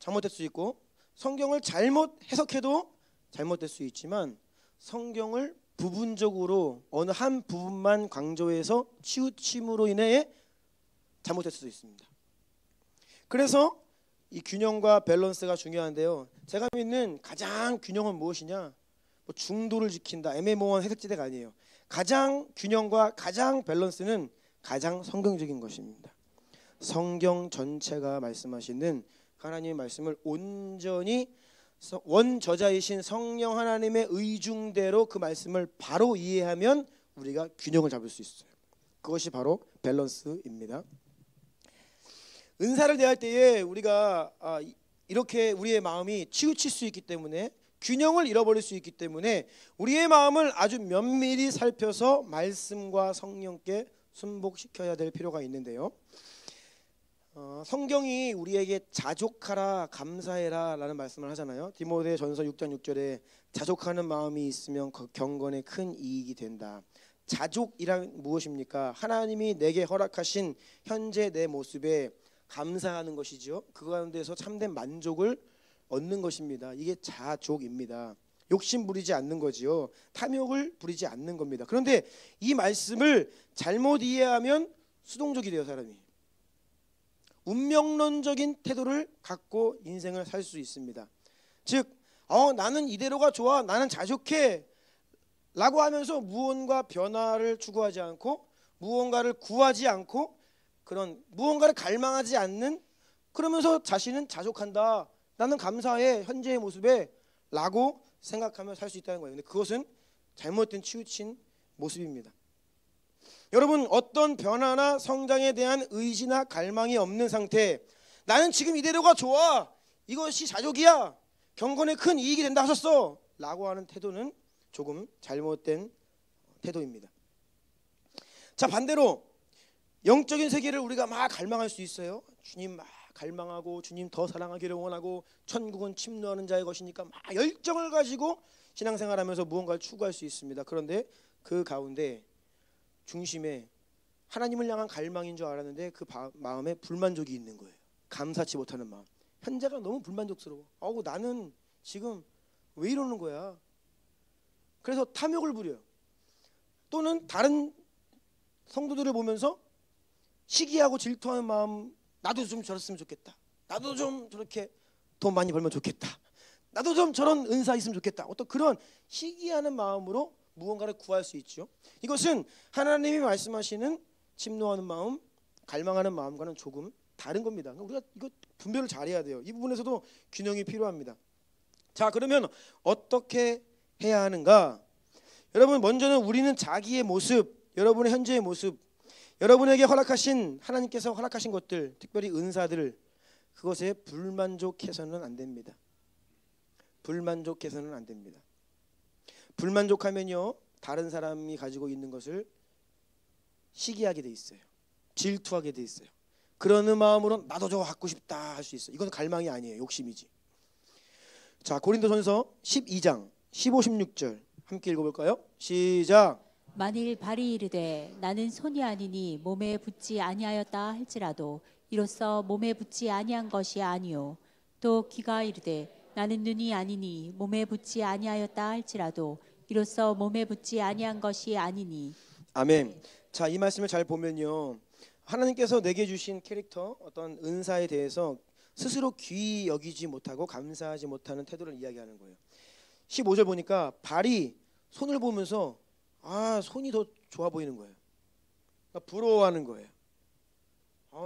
잘못될 수 있고 성경을 잘못 해석해도 잘못될 수 있지만 성경을 부분적으로 어느 한 부분만 강조해서 치우침으로 인해 잘못될 수도 있습니다. 그래서 이 균형과 밸런스가 중요한데요. 제가 믿는 가장 균형은 무엇이냐? 중도를 지킨다, 애매모호한 해석지대가 아니에요. 가장 균형과 가장 밸런스는 가장 성경적인 것입니다. 성경 전체가 말씀하시는 하나님의 말씀을 온전히 원저자이신 성령 하나님의 의중대로 그 말씀을 바로 이해하면 우리가 균형을 잡을 수 있어요. 그것이 바로 밸런스입니다. 은사를 대할 때에 우리가 이렇게 우리의 마음이 치우칠 수 있기 때문에 균형을 잃어버릴 수 있기 때문에 우리의 마음을 아주 면밀히 살펴서 말씀과 성령께 순복시켜야 될 필요가 있는데요. 성경이 우리에게 자족하라 감사해라 라는 말씀을 하잖아요. 디모데전서 6장 6절에 자족하는 마음이 있으면 경건에 큰 이익이 된다. 자족이란 무엇입니까? 하나님이 내게 허락하신 현재 내 모습에 감사하는 것이죠. 그 가운데서 참된 만족을 얻는 것입니다. 이게 자족입니다. 욕심 부리지 않는 거지요. 탐욕을 부리지 않는 겁니다. 그런데 이 말씀을 잘못 이해하면 수동적이 돼요. 사람이 운명론적인 태도를 갖고 인생을 살 수 있습니다. 즉 나는 이대로가 좋아, 나는 자족해 라고 하면서 무언가 변화를 추구하지 않고 무언가를 구하지 않고 그런 무언가를 갈망하지 않는, 그러면서 자신은 자족한다, 나는 감사해 현재의 모습에 라고 생각하며 살 수 있다는 거예요. 근데 그것은 잘못된 치우친 모습입니다. 여러분, 어떤 변화나 성장에 대한 의지나 갈망이 없는 상태, 나는 지금 이대로가 좋아, 이것이 자족이야, 경건에 큰 이익이 된다 하셨어 라고 하는 태도는 조금 잘못된 태도입니다. 자, 반대로 영적인 세계를 우리가 막 갈망할 수 있어요. 주님 막 갈망하고 주님 더 사랑하기를 원하고 천국은 침노하는 자의 것이니까 막 열정을 가지고 신앙생활하면서 무언가를 추구할 수 있습니다. 그런데 그 가운데 중심에 하나님을 향한 갈망인 줄 알았는데 그 마음에 불만족이 있는 거예요. 감사치 못하는 마음. 현재가 너무 불만족스러워. 나는 지금 왜 이러는 거야? 그래서 탐욕을 부려요. 또는 다른 성도들을 보면서 시기하고 질투하는 마음, 나도 좀 저랬으면 좋겠다, 나도 좀 저렇게 돈 많이 벌면 좋겠다, 나도 좀 저런 은사 있으면 좋겠다, 어떤 그런 시기하는 마음으로 무언가를 구할 수 있죠. 이것은 하나님이 말씀하시는 침노하는 마음, 갈망하는 마음과는 조금 다른 겁니다. 우리가 이거 분별을 잘해야 돼요. 이 부분에서도 균형이 필요합니다. 자, 그러면 어떻게 해야 하는가? 여러분, 먼저는 우리는 자기의 모습, 여러분의 현재의 모습, 여러분에게 허락하신, 하나님께서 허락하신 것들, 특별히 은사들, 그것에 불만족해서는 안 됩니다. 불만족해서는 안 됩니다. 불만족하면요, 다른 사람이 가지고 있는 것을 시기하게 돼 있어요. 질투하게 돼 있어요. 그러는 마음으로 나도 저거 갖고 싶다 할 수 있어요. 이건 갈망이 아니에요. 욕심이지. 자, 고린도전서 12장 15, 16절 함께 읽어볼까요? 시작. 만일 발이 이르되 나는 손이 아니니 몸에 붙지 아니하였다 할지라도 이로써 몸에 붙지 아니한 것이 아니요, 또 귀가 이르되 나는 눈이 아니니 몸에 붙지 아니하였다 할지라도 이로써 몸에 붙지 아니한 것이 아니니. 아멘. 자, 이 말씀을 잘 보면요, 하나님께서 내게 주신 캐릭터, 어떤 은사에 대해서 스스로 귀히 여기지 못하고 감사하지 못하는 태도를 이야기하는 거예요. 15절 보니까 발이 손을 보면서 손이 더 좋아 보이는 거예요. 그러니까 부러워하는 거예요.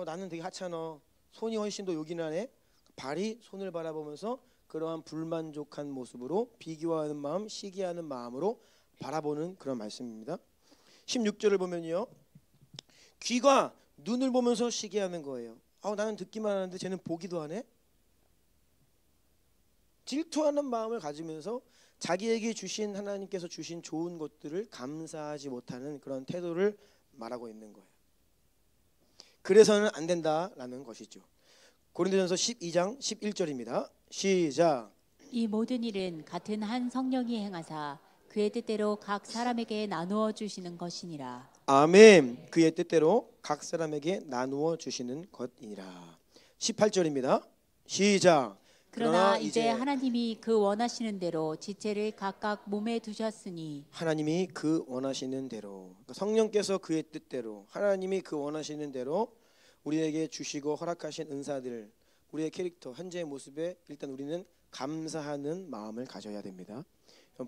나는 되게 하찮아, 손이 훨씬 더 요긴하네. 발이 손을 바라보면서 그러한 불만족한 모습으로 비교하는 마음, 시기하는 마음으로 바라보는 그런 말씀입니다. 16절을 보면요, 귀가 눈을 보면서 시기하는 거예요. 나는 듣기만 하는데 쟤는 보기도 하네. 질투하는 마음을 가지면서 자기에게 주신, 하나님께서 주신 좋은 것들을 감사하지 못하는 그런 태도를 말하고 있는 거예요. 그래서는 안 된다라는 것이죠. 고린도전서 12장 11절입니다. 시작. 이 모든 일은 같은 한 성령이 행하사 그의 뜻대로 각 사람에게 나누어 주시는 것이니라. 아멘. 그의 뜻대로 각 사람에게 나누어 주시는 것이니라. 18절입니다. 시작. 그러나 이제 하나님이 그 원하시는 대로 지체를 각각 몸에 두셨으니. 하나님이 그 원하시는 대로, 성령께서 그의 뜻대로, 하나님이 그 원하시는 대로 우리에게 주시고 허락하신 은사들, 우리의 캐릭터, 현재의 모습에 일단 우리는 감사하는 마음을 가져야 됩니다.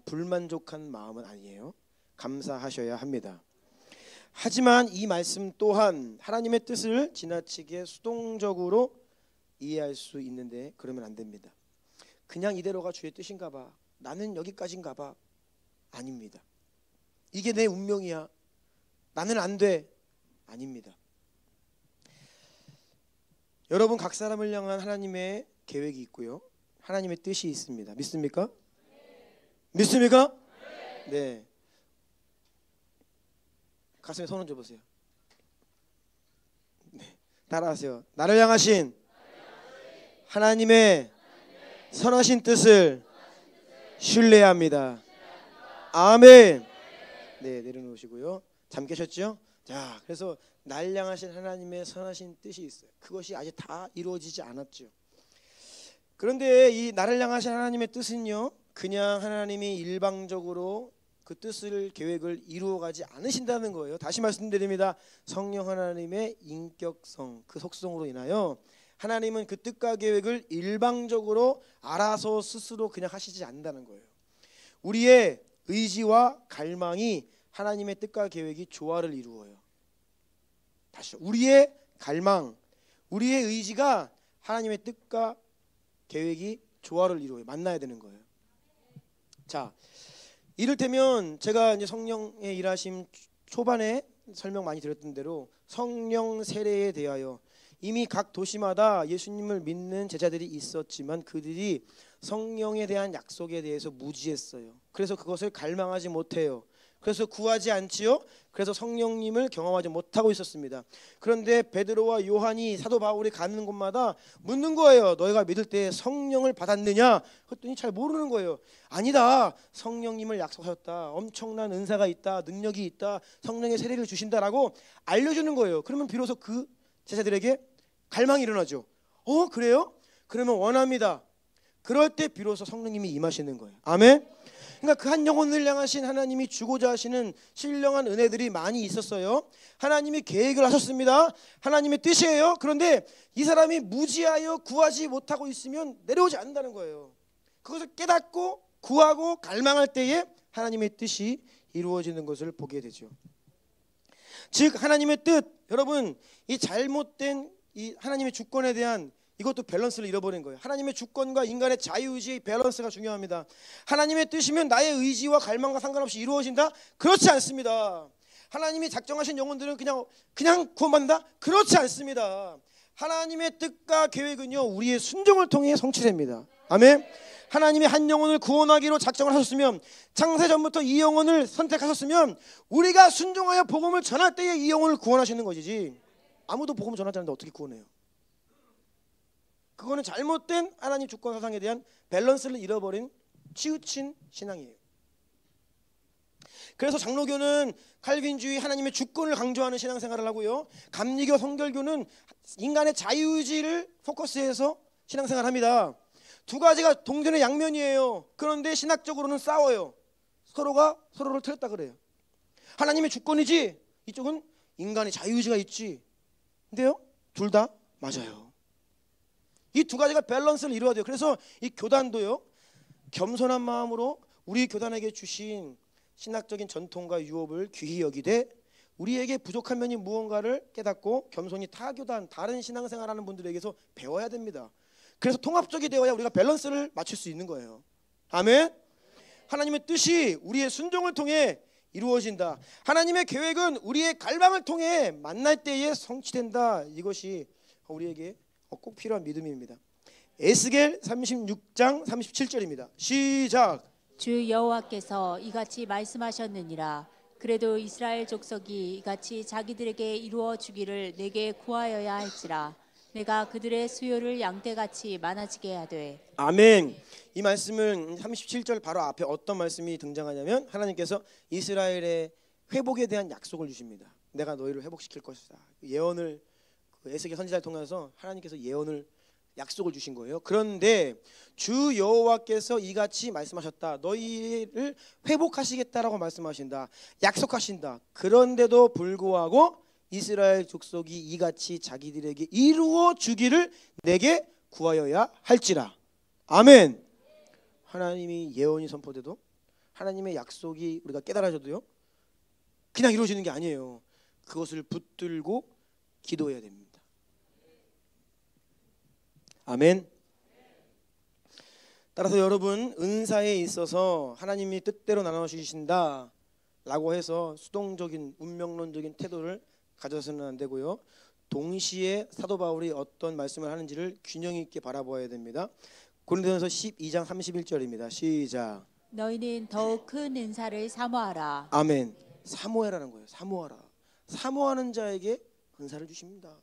불만족한 마음은 아니에요. 감사하셔야 합니다. 하지만 이 말씀 또한 하나님의 뜻을 지나치게 수동적으로 이해할 수 있는데 그러면 안 됩니다. 그냥 이대로가 주의 뜻인가 봐, 나는 여기까지인가 봐, 아닙니다. 이게 내 운명이야, 나는 안 돼, 아닙니다. 여러분, 각 사람을 향한 하나님의 계획이 있고요, 하나님의 뜻이 있습니다. 믿습니까? 믿습니까? 네. 가슴에 손 얹어 보세요. 네. 따라하세요. 나를 향하신 하나님의 선하신 뜻을 신뢰합니다. 아멘. 네, 내려놓으시고요. 잠 깨셨죠? 자, 그래서 날 향하신 하나님의 선하신 뜻이 있어요. 그것이 아직 다 이루어지지 않았죠. 그런데 이 나를 향하신 하나님의 뜻은요, 그냥 하나님이 일방적으로 그 뜻을, 계획을 이루어가지 않으신다는 거예요. 다시 말씀드립니다. 성령 하나님의 인격성, 그 속성으로 인하여 하나님은 그 뜻과 계획을 일방적으로 알아서 스스로 그냥 하시지 않는다는 거예요. 우리의 의지와 갈망이 하나님의 뜻과 계획이 조화를 이루어요. 다시 우리의 갈망, 우리의 의지가 하나님의 뜻과 계획이 조화를 이루어요. 만나야 되는 거예요. 자, 이를테면 제가 이제 성령의 일하심 초반에 설명 많이 드렸던 대로 성령 세례에 대하여 이미 각 도시마다 예수님을 믿는 제자들이 있었지만 그들이 성령에 대한 약속에 대해서 무지했어요. 그래서 그것을 갈망하지 못해요. 그래서 구하지 않지요. 그래서 성령님을 경험하지 못하고 있었습니다. 그런데 베드로와 요한이 사도 바울이 가는 곳마다 묻는 거예요. 너희가 믿을 때 성령을 받았느냐? 그랬더니 잘 모르는 거예요. 아니다. 성령님을 약속하셨다. 엄청난 은사가 있다. 능력이 있다. 성령의 세례를 주신다라고 알려주는 거예요. 그러면 비로소 그 제자들에게 갈망이 일어나죠. 그래요? 그러면 원합니다. 그럴 때 비로소 성령님이 임하시는 거예요. 아멘. 그러니까 그 한 영혼을 향하신 하나님이 주고자 하시는 신령한 은혜들이 많이 있었어요. 하나님이 계획을 하셨습니다. 하나님의 뜻이에요. 그런데 이 사람이 무지하여 구하지 못하고 있으면 내려오지 않는다는 거예요. 그것을 깨닫고 구하고 갈망할 때에 하나님의 뜻이 이루어지는 것을 보게 되죠. 즉 하나님의 뜻, 여러분 이 잘못된 이 하나님의 주권에 대한 이것도 밸런스를 잃어버린 거예요. 하나님의 주권과 인간의 자유의지의 밸런스가 중요합니다. 하나님의 뜻이면 나의 의지와 갈망과 상관없이 이루어진다? 그렇지 않습니다. 하나님이 작정하신 영혼들은 그냥 구원받는다? 그렇지 않습니다. 하나님의 뜻과 계획은요 우리의 순종을 통해 성취됩니다. 아멘. 하나님이 한 영혼을 구원하기로 작정을 하셨으면 창세전부터 이 영혼을 선택하셨으면 우리가 순종하여 복음을 전할 때에 이 영혼을 구원하시는 것이지 아무도 복음을 전하지 않는데 어떻게 구원해요? 그거는 잘못된 하나님 주권 사상에 대한 밸런스를 잃어버린 치우친 신앙이에요. 그래서 장로교는 칼빈주의 하나님의 주권을 강조하는 신앙생활을 하고요. 감리교 성결교는 인간의 자유의지를 포커스해서 신앙생활을 합니다. 두 가지가 동전의 양면이에요. 그런데 신학적으로는 싸워요. 서로가 서로를 틀렸다 그래요. 하나님의 주권이지 이쪽은 인간의 자유의지가 있지. 근데요 둘 다 맞아요. 이 두 가지가 밸런스를 이루어야 돼요. 그래서 이 교단도요 겸손한 마음으로 우리 교단에게 주신 신학적인 전통과 유업을 귀히 여기되 우리에게 부족한 면이 무언가를 깨닫고 겸손히 타 교단 다른 신앙생활하는 분들에게서 배워야 됩니다. 그래서 통합적이 되어야 우리가 밸런스를 맞출 수 있는 거예요. 아멘. 하나님의 뜻이 우리의 순종을 통해 이루어진다. 하나님의 계획은 우리의 갈망을 통해 만날 때에 성취된다. 이것이 우리에게 꼭 필요한 믿음입니다. 에스겔 36장 37절입니다. 시작. 주 여호와께서 이같이 말씀하셨느니라. 그래도 이스라엘 족속이 이같이 자기들에게 이루어 주기를 내게 구하여야 할지라. 내가 그들의 수요를 양떼같이 많아지게 하되. 아멘. 이 말씀은 37절 바로 앞에 어떤 말씀이 등장하냐면 하나님께서 이스라엘의 회복에 대한 약속을 주십니다. 내가 너희를 회복시킬 것이다. 예언을 에스겔 선지자를 통해서 하나님께서 예언을 약속을 주신 거예요. 그런데 주 여호와께서 이같이 말씀하셨다. 너희를 회복하시겠다라고 말씀하신다. 약속하신다. 그런데도 불구하고 이스라엘 족속이 이같이 자기들에게 이루어 주기를 내게 구하여야 할지라. 아멘. 하나님이 예언이 선포돼도 하나님의 약속이 우리가 깨달아져도요 그냥 이루어지는 게 아니에요. 그것을 붙들고 기도해야 됩니다. 아멘. 따라서 여러분 은사에 있어서 하나님이 뜻대로 나눠주신다 라고 해서 수동적인 운명론적인 태도를 가져서는 안 되고요. 동시에 사도 바울이 어떤 말씀을 하는지를 균형 있게 바라보아야 됩니다. 고린도전서 12장 31절입니다. 시작. 너희는 더욱 큰 은사를 사모하라. 아멘. 사모해라는 거예요. 사모하라. 사모하는 자에게 은사를 주십니다.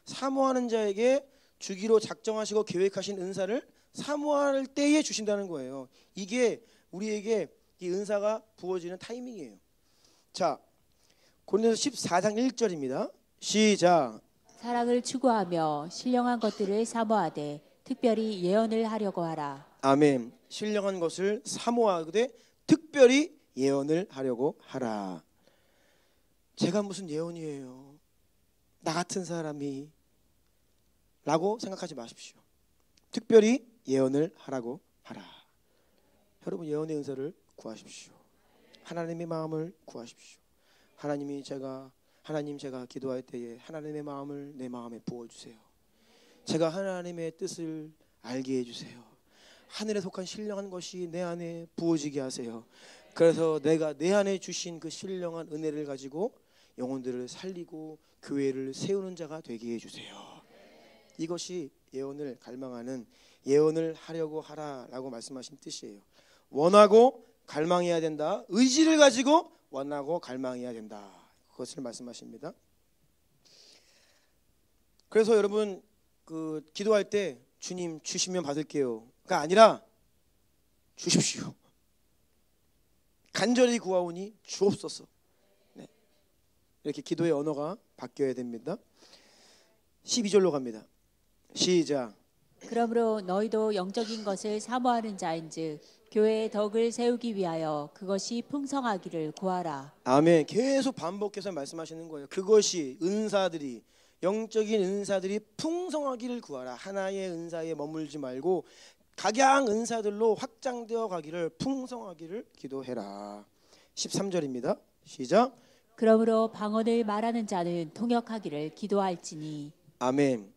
사모하는 자에게 주기로 작정하시고 계획하신 은사를 사모할 때에 주신다는 거예요. 이게 우리에게 이 은사가 부어지는 타이밍이에요. 자, 고린도서 14장 1절입니다. 시작. 사랑을 추구하며 신령한 것들을 사모하되 특별히 예언을 하려고 하라. 아멘. 신령한 것을 사모하되 특별히 예언을 하려고 하라. 제가 무슨 예언이에요? 나 같은 사람이 라고 생각하지 마십시오. 특별히 예언을 하라고 하라. 여러분 예언의 은사를 구하십시오. 하나님의 마음을 구하십시오. 하나님 제가 기도할 때에 하나님의 마음을 내 마음에 부어주세요. 제가 하나님의 뜻을 알게 해주세요. 하늘에 속한 신령한 것이 내 안에 부어지게 하세요. 그래서 내가 내 안에 주신 그 신령한 은혜를 가지고 영혼들을 살리고 교회를 세우는 자가 되게 해주세요. 이것이 예언을 갈망하는, 예언을 하려고 하라라고 말씀하신 뜻이에요. 원하고 갈망해야 된다. 의지를 가지고 원하고 갈망해야 된다. 그것을 말씀하십니다. 그래서 여러분 그 기도할 때 주님 주시면 받을게요가 아니라 주십시오. 간절히 구하오니 주옵소서. 네. 이렇게 기도의 언어가 바뀌어야 됩니다. 12절로 갑니다. 시작. 그러므로 너희도 영적인 것을 사모하는 자인즉 교회의 덕을 세우기 위하여 그것이 풍성하기를 구하라. 아멘. 계속 반복해서 말씀하시는 거예요. 그것이 은사들이, 영적인 은사들이 풍성하기를 구하라. 하나의 은사에 머물지 말고 각양 은사들로 확장되어 가기를, 풍성하기를 기도해라. 13절입니다. 시작. 그러므로 방언을 말하는 자는 통역하기를 기도할지니. 아멘.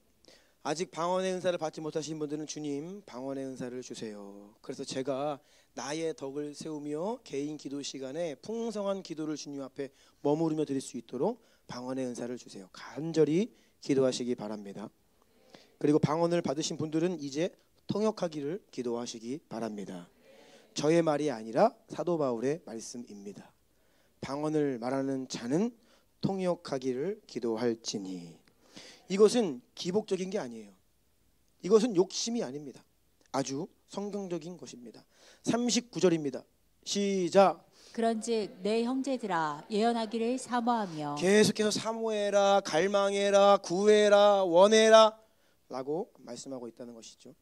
아직 방언의 은사를 받지 못하신 분들은 주님 방언의 은사를 주세요. 그래서 제가 나의 덕을 세우며 개인 기도 시간에 풍성한 기도를 주님 앞에 머무르며 드릴 수 있도록 방언의 은사를 주세요. 간절히 기도하시기 바랍니다. 그리고 방언을 받으신 분들은 이제 통역하기를 기도하시기 바랍니다. 저의 말이 아니라 사도 바울의 말씀입니다. 방언을 말하는 자는 통역하기를 기도할지니. 이것은 기복적인 게 아니에요. 이것은 욕심이 아닙니다. 아주 성경적인 것입니다. 39절입니다. 시작. 그런즉 내 형제들아 예언하기를 사모하며. 계속해서 사모해라, 갈망해라, 구해라, 원해라 라고 말씀하고 있다는 것이죠.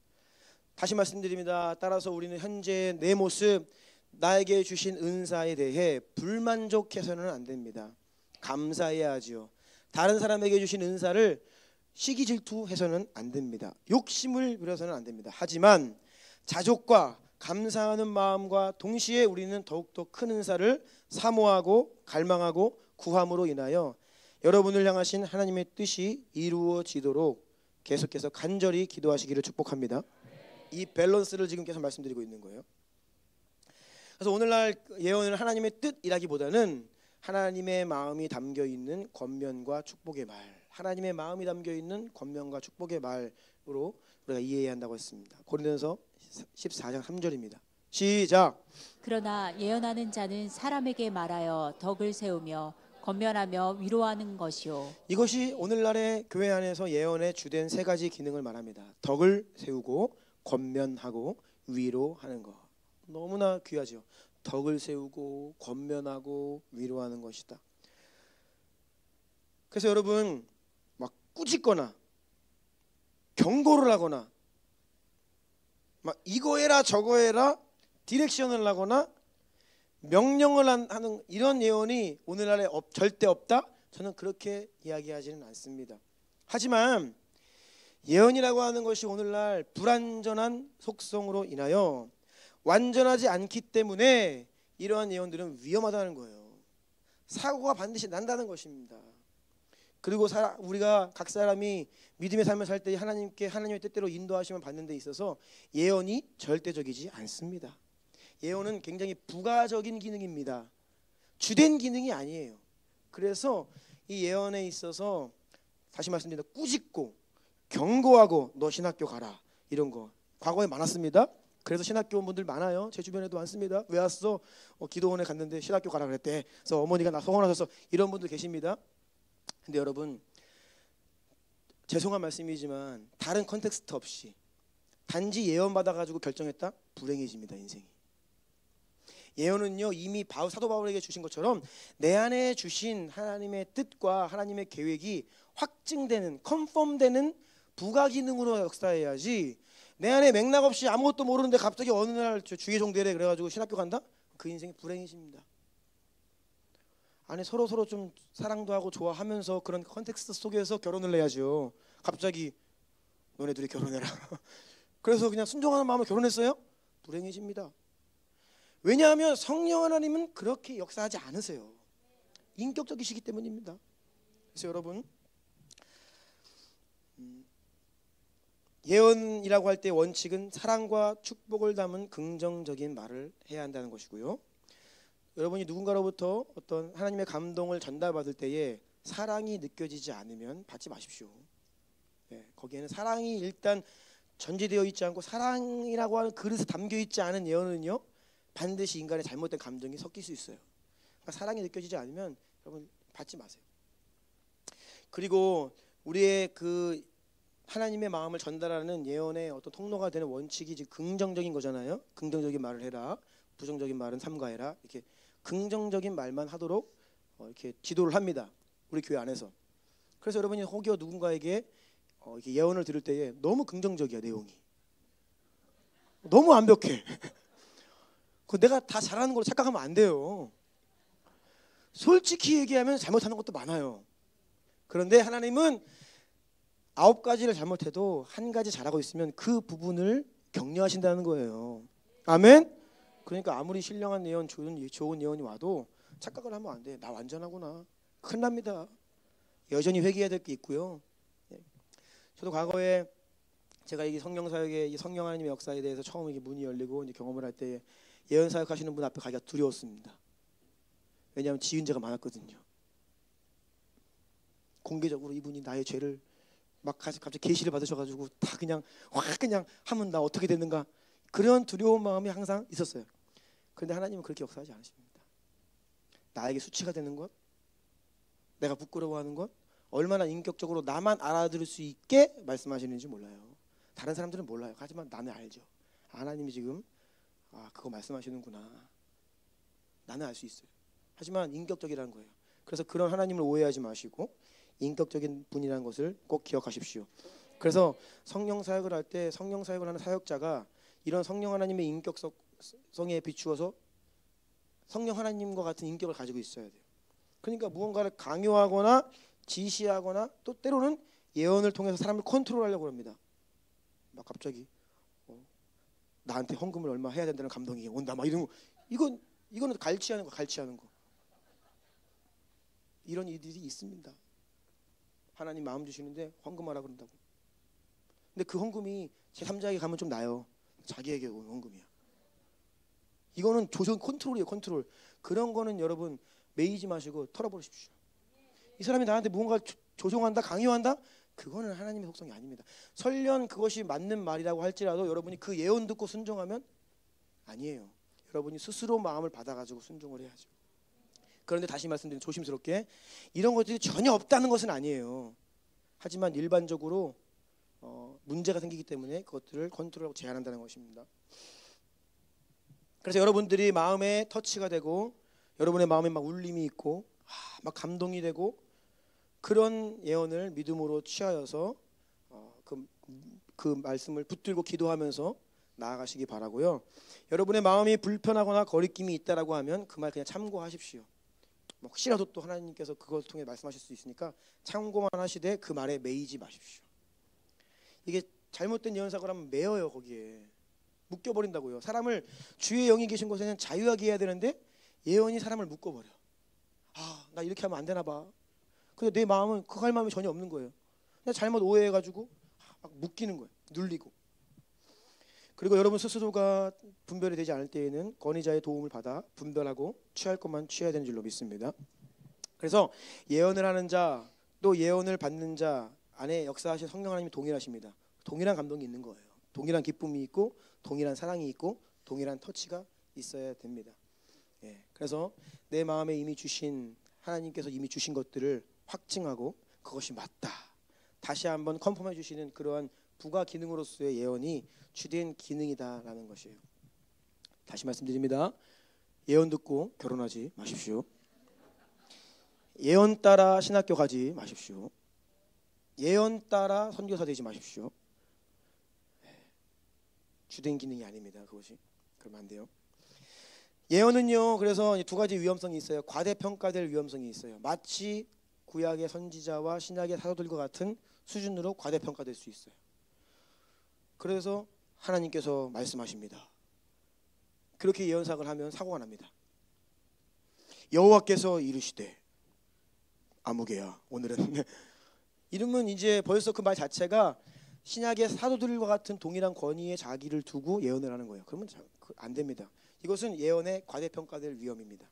다시 말씀드립니다. 따라서 우리는 현재 내 모습, 나에게 주신 은사에 대해 불만족해서는 안 됩니다. 감사해야 하지요. 다른 사람에게 주신 은사를 시기 질투해서는 안 됩니다. 욕심을 부려서는 안 됩니다. 하지만 자족과 감사하는 마음과 동시에 우리는 더욱더 큰 은사를 사모하고 갈망하고 구함으로 인하여 여러분을 향하신 하나님의 뜻이 이루어지도록 계속해서 간절히 기도하시기를 축복합니다. 이 밸런스를 지금 계속 말씀드리고 있는 거예요. 그래서 오늘날 예언은 하나님의 뜻이라기보다는 하나님의 마음이 담겨있는 권면과 축복의 말, 하나님의 마음이 담겨있는 권면과 축복의 말로 우리가 이해해야 한다고 했습니다. 고린도전서 14장 3절입니다. 시작. 그러나 예언하는 자는 사람에게 말하여 덕을 세우며 권면하며 위로하는 것이요. 이것이 오늘날의 교회 안에서 예언의 주된 세 가지 기능을 말합니다. 덕을 세우고 권면하고 위로하는 것. 너무나 귀하죠. 덕을 세우고 권면하고 위로하는 것이다. 그래서 여러분 막 꾸짖거나 경고를 하거나 막 이거 해라 저거 해라 디렉션을 하거나 명령을 하는 이런 예언이 오늘날에 절대 없다? 저는 그렇게 이야기하지는 않습니다. 하지만 예언이라고 하는 것이 오늘날 불완전한 속성으로 인하여 완전하지 않기 때문에 이러한 예언들은 위험하다는 거예요. 사고가 반드시 난다는 것입니다. 그리고 우리가 각 사람이 믿음의 삶을 살 때 하나님의 뜻대로 인도하심을 받는 데 있어서 예언이 절대적이지 않습니다. 예언은 굉장히 부가적인 기능입니다. 주된 기능이 아니에요. 그래서 이 예언에 있어서 다시 말씀드립니다. 꾸짖고 경고하고 너 신학교 가라 이런 거 과거에 많았습니다. 그래서 신학교 온 분들 많아요. 제 주변에도 많습니다. 왜 왔어? 기도원에 갔는데 신학교 가라 그랬대. 그래서 어머니가 나 서운하셔서 이런 분들 계십니다. 근데 여러분 죄송한 말씀이지만 다른 컨텍스트 없이 단지 예언 받아가지고 결정했다? 불행해집니다. 인생이. 예언은요 이미 사도 바울에게 주신 것처럼 내 안에 주신 하나님의 뜻과 하나님의 계획이 확증되는 컨펌되는 부가기능으로 역사해야지 내 안에 맥락 없이 아무것도 모르는데 갑자기 어느 날 주의 종되래 그래가지고 신학교 간다? 그 인생이 불행해집니다. 아니 서로 좀 사랑도 하고 좋아하면서 그런 컨텍스트 속에서 결혼을 해야죠. 갑자기 너네 둘이 결혼해라. 그래서 그냥 순종하는 마음으로 결혼했어요? 불행해집니다. 왜냐하면 성령 하나님은 그렇게 역사하지 않으세요. 인격적이시기 때문입니다. 그래서 여러분, 예언이라고 할 때 원칙은 사랑과 축복을 담은 긍정적인 말을 해야 한다는 것이고요. 여러분이 누군가로부터 어떤 하나님의 감동을 전달받을 때에 사랑이 느껴지지 않으면 받지 마십시오. 거기에는 사랑이 일단 전제되어 있지 않고 사랑이라고 하는 그릇에 담겨 있지 않은 예언은요, 반드시 인간의 잘못된 감정이 섞일 수 있어요. 그러니까 사랑이 느껴지지 않으면 여러분 받지 마세요. 그리고 우리의 그 하나님의 마음을 전달하는 예언의 어떤 통로가 되는 원칙이 지금 긍정적인 거잖아요. 긍정적인 말을 해라, 부정적인 말은 삼가해라. 이렇게 긍정적인 말만 하도록 이렇게 지도를 합니다. 우리 교회 안에서. 그래서 여러분이 혹여 누군가에게 이렇게 예언을 들을 때에 너무 긍정적이야, 내용이. 너무 완벽해. 내가 다 잘하는 걸로 착각하면 안 돼요. 솔직히 얘기하면 잘못하는 것도 많아요. 그런데 하나님은 9가지를 잘못해도 1가지 잘하고 있으면 그 부분을 격려하신다는 거예요. 아멘? 그러니까 아무리 신령한 예언, 좋은 예언이 와도 착각을 하면 안 돼. 나 완전하구나. 큰일 납니다. 여전히 회개해야 될 게 있고요. 저도 과거에 제가 이 성령 사역에 이 성령 하나님의 역사에 대해서 처음 이게 문이 열리고 이제 경험을 할 때 예언 사역하시는 분 앞에 가기가 두려웠습니다. 왜냐하면 지은 죄가 많았거든요. 공개적으로 이분이 나의 죄를 막 갑자기 계시를 받으셔가지고 다 그냥 확 그냥 하면 나 어떻게 되는가, 그런 두려운 마음이 항상 있었어요. 그런데 하나님은 그렇게 역사하지 않으십니다. 나에게 수치가 되는 것, 내가 부끄러워하는 것, 얼마나 인격적으로 나만 알아들을 수 있게 말씀하시는지 몰라요. 다른 사람들은 몰라요. 하지만 나는 알죠. 하나님이 지금 그거 말씀하시는구나. 나는 알 수 있어요. 하지만 인격적이라는 거예요. 그래서 그런 하나님을 오해하지 마시고 인격적인 분이라는 것을 꼭 기억하십시오. 그래서 성령 사역을 할 때 성령 사역을 하는 사역자가 이런 성령 하나님의 인격성에 비추어서 성령 하나님과 같은 인격을 가지고 있어야 돼요. 그러니까 무언가를 강요하거나 지시하거나 또 때로는 예언을 통해서 사람을 컨트롤하려고 합니다. 막 갑자기 나한테 헌금을 얼마 해야 된다는 감동이 온다 막 이런 거. 이거는 갈취하는 거. 이런 일들이 있습니다. 하나님 마음 주시는데 헌금하라 그런다고. 근데 그 헌금이 제3자에게 가면 좀 나요. 자기에게 온 헌금이야. 이거는 조정 컨트롤이에요, 컨트롤. 그런 거는 여러분 매이지 마시고 털어버리십시오. 이 사람이 나한테 무언가 조종한다, 강요한다? 그거는 하나님의 속성이 아닙니다. 설령 그것이 맞는 말이라고 할지라도 여러분이 그 예언 듣고 순종하면 아니에요. 여러분이 스스로 마음을 받아가지고 순종을 해야죠. 그런데 다시 말씀드리면 조심스럽게 이런 것들이 전혀 없다는 것은 아니에요. 하지만 일반적으로 문제가 생기기 때문에 그것들을 컨트롤하고 제한한다는 것입니다. 그래서 여러분들이 마음에 터치가 되고 여러분의 마음에 막 울림이 있고 막 감동이 되고 그런 예언을 믿음으로 취하여서 그 말씀을 붙들고 기도하면서 나아가시기 바라고요. 여러분의 마음이 불편하거나 거리낌이 있다라고 하면 그 말 그냥 참고하십시오. 혹시라도 또 하나님께서 그것을 통해 말씀하실 수 있으니까 참고만 하시되 그 말에 매이지 마십시오. 이게 잘못된 예언사고라면 매여요. 거기에 묶여버린다고요. 사람을 주의 영이 계신 곳에는 자유하게 해야 되는데 예언이 사람을 묶어버려. 나 이렇게 하면 안 되나 봐. 근데 내 마음은 그거 할 마음이 전혀 없는 거예요. 그냥 잘못 오해해가지고 막 묶이는 거예요. 눌리고. 그리고 여러분 스스로가 분별이 되지 않을 때에는 권위자의 도움을 받아 분별하고 취할 것만 취해야 되는 줄로 믿습니다. 그래서 예언을 하는 자 또 예언을 받는 자 안에 역사하신 성령 하나님이 동일하십니다. 동일한 감동이 있는 거예요. 동일한 기쁨이 있고 동일한 사랑이 있고 동일한 터치가 있어야 됩니다. 그래서 내 마음에 이미 주신 하나님께서 이미 주신 것들을 확증하고 그것이 맞다. 다시 한번 컨펌해 주시는 그러한 부가 기능으로서의 예언이 주된 기능이다라는 것이에요. 다시 말씀드립니다. 예언 듣고 결혼하지 마십시오. 예언 따라 신학교 가지 마십시오. 예언 따라 선교사 되지 마십시오. 주된 기능이 아닙니다. 그것이. 그러면 안 돼요. 예언은요. 그래서 2가지 위험성이 있어요. 과대평가될 위험성이 있어요. 마치 구약의 선지자와 신약의 사도들과 같은 수준으로 과대평가될 수 있어요. 그래서 하나님께서 말씀하십니다. 그렇게 예언사를 하면 사고가 납니다. 여호와께서 이르시되 아무개야. 오늘은 이러면 이제 벌써 그 말 자체가 신약의 사도들과 같은 동일한 권위에 자기를 두고 예언을 하는 거예요. 그러면 안 됩니다. 이것은 예언의 과대평가될 위험입니다.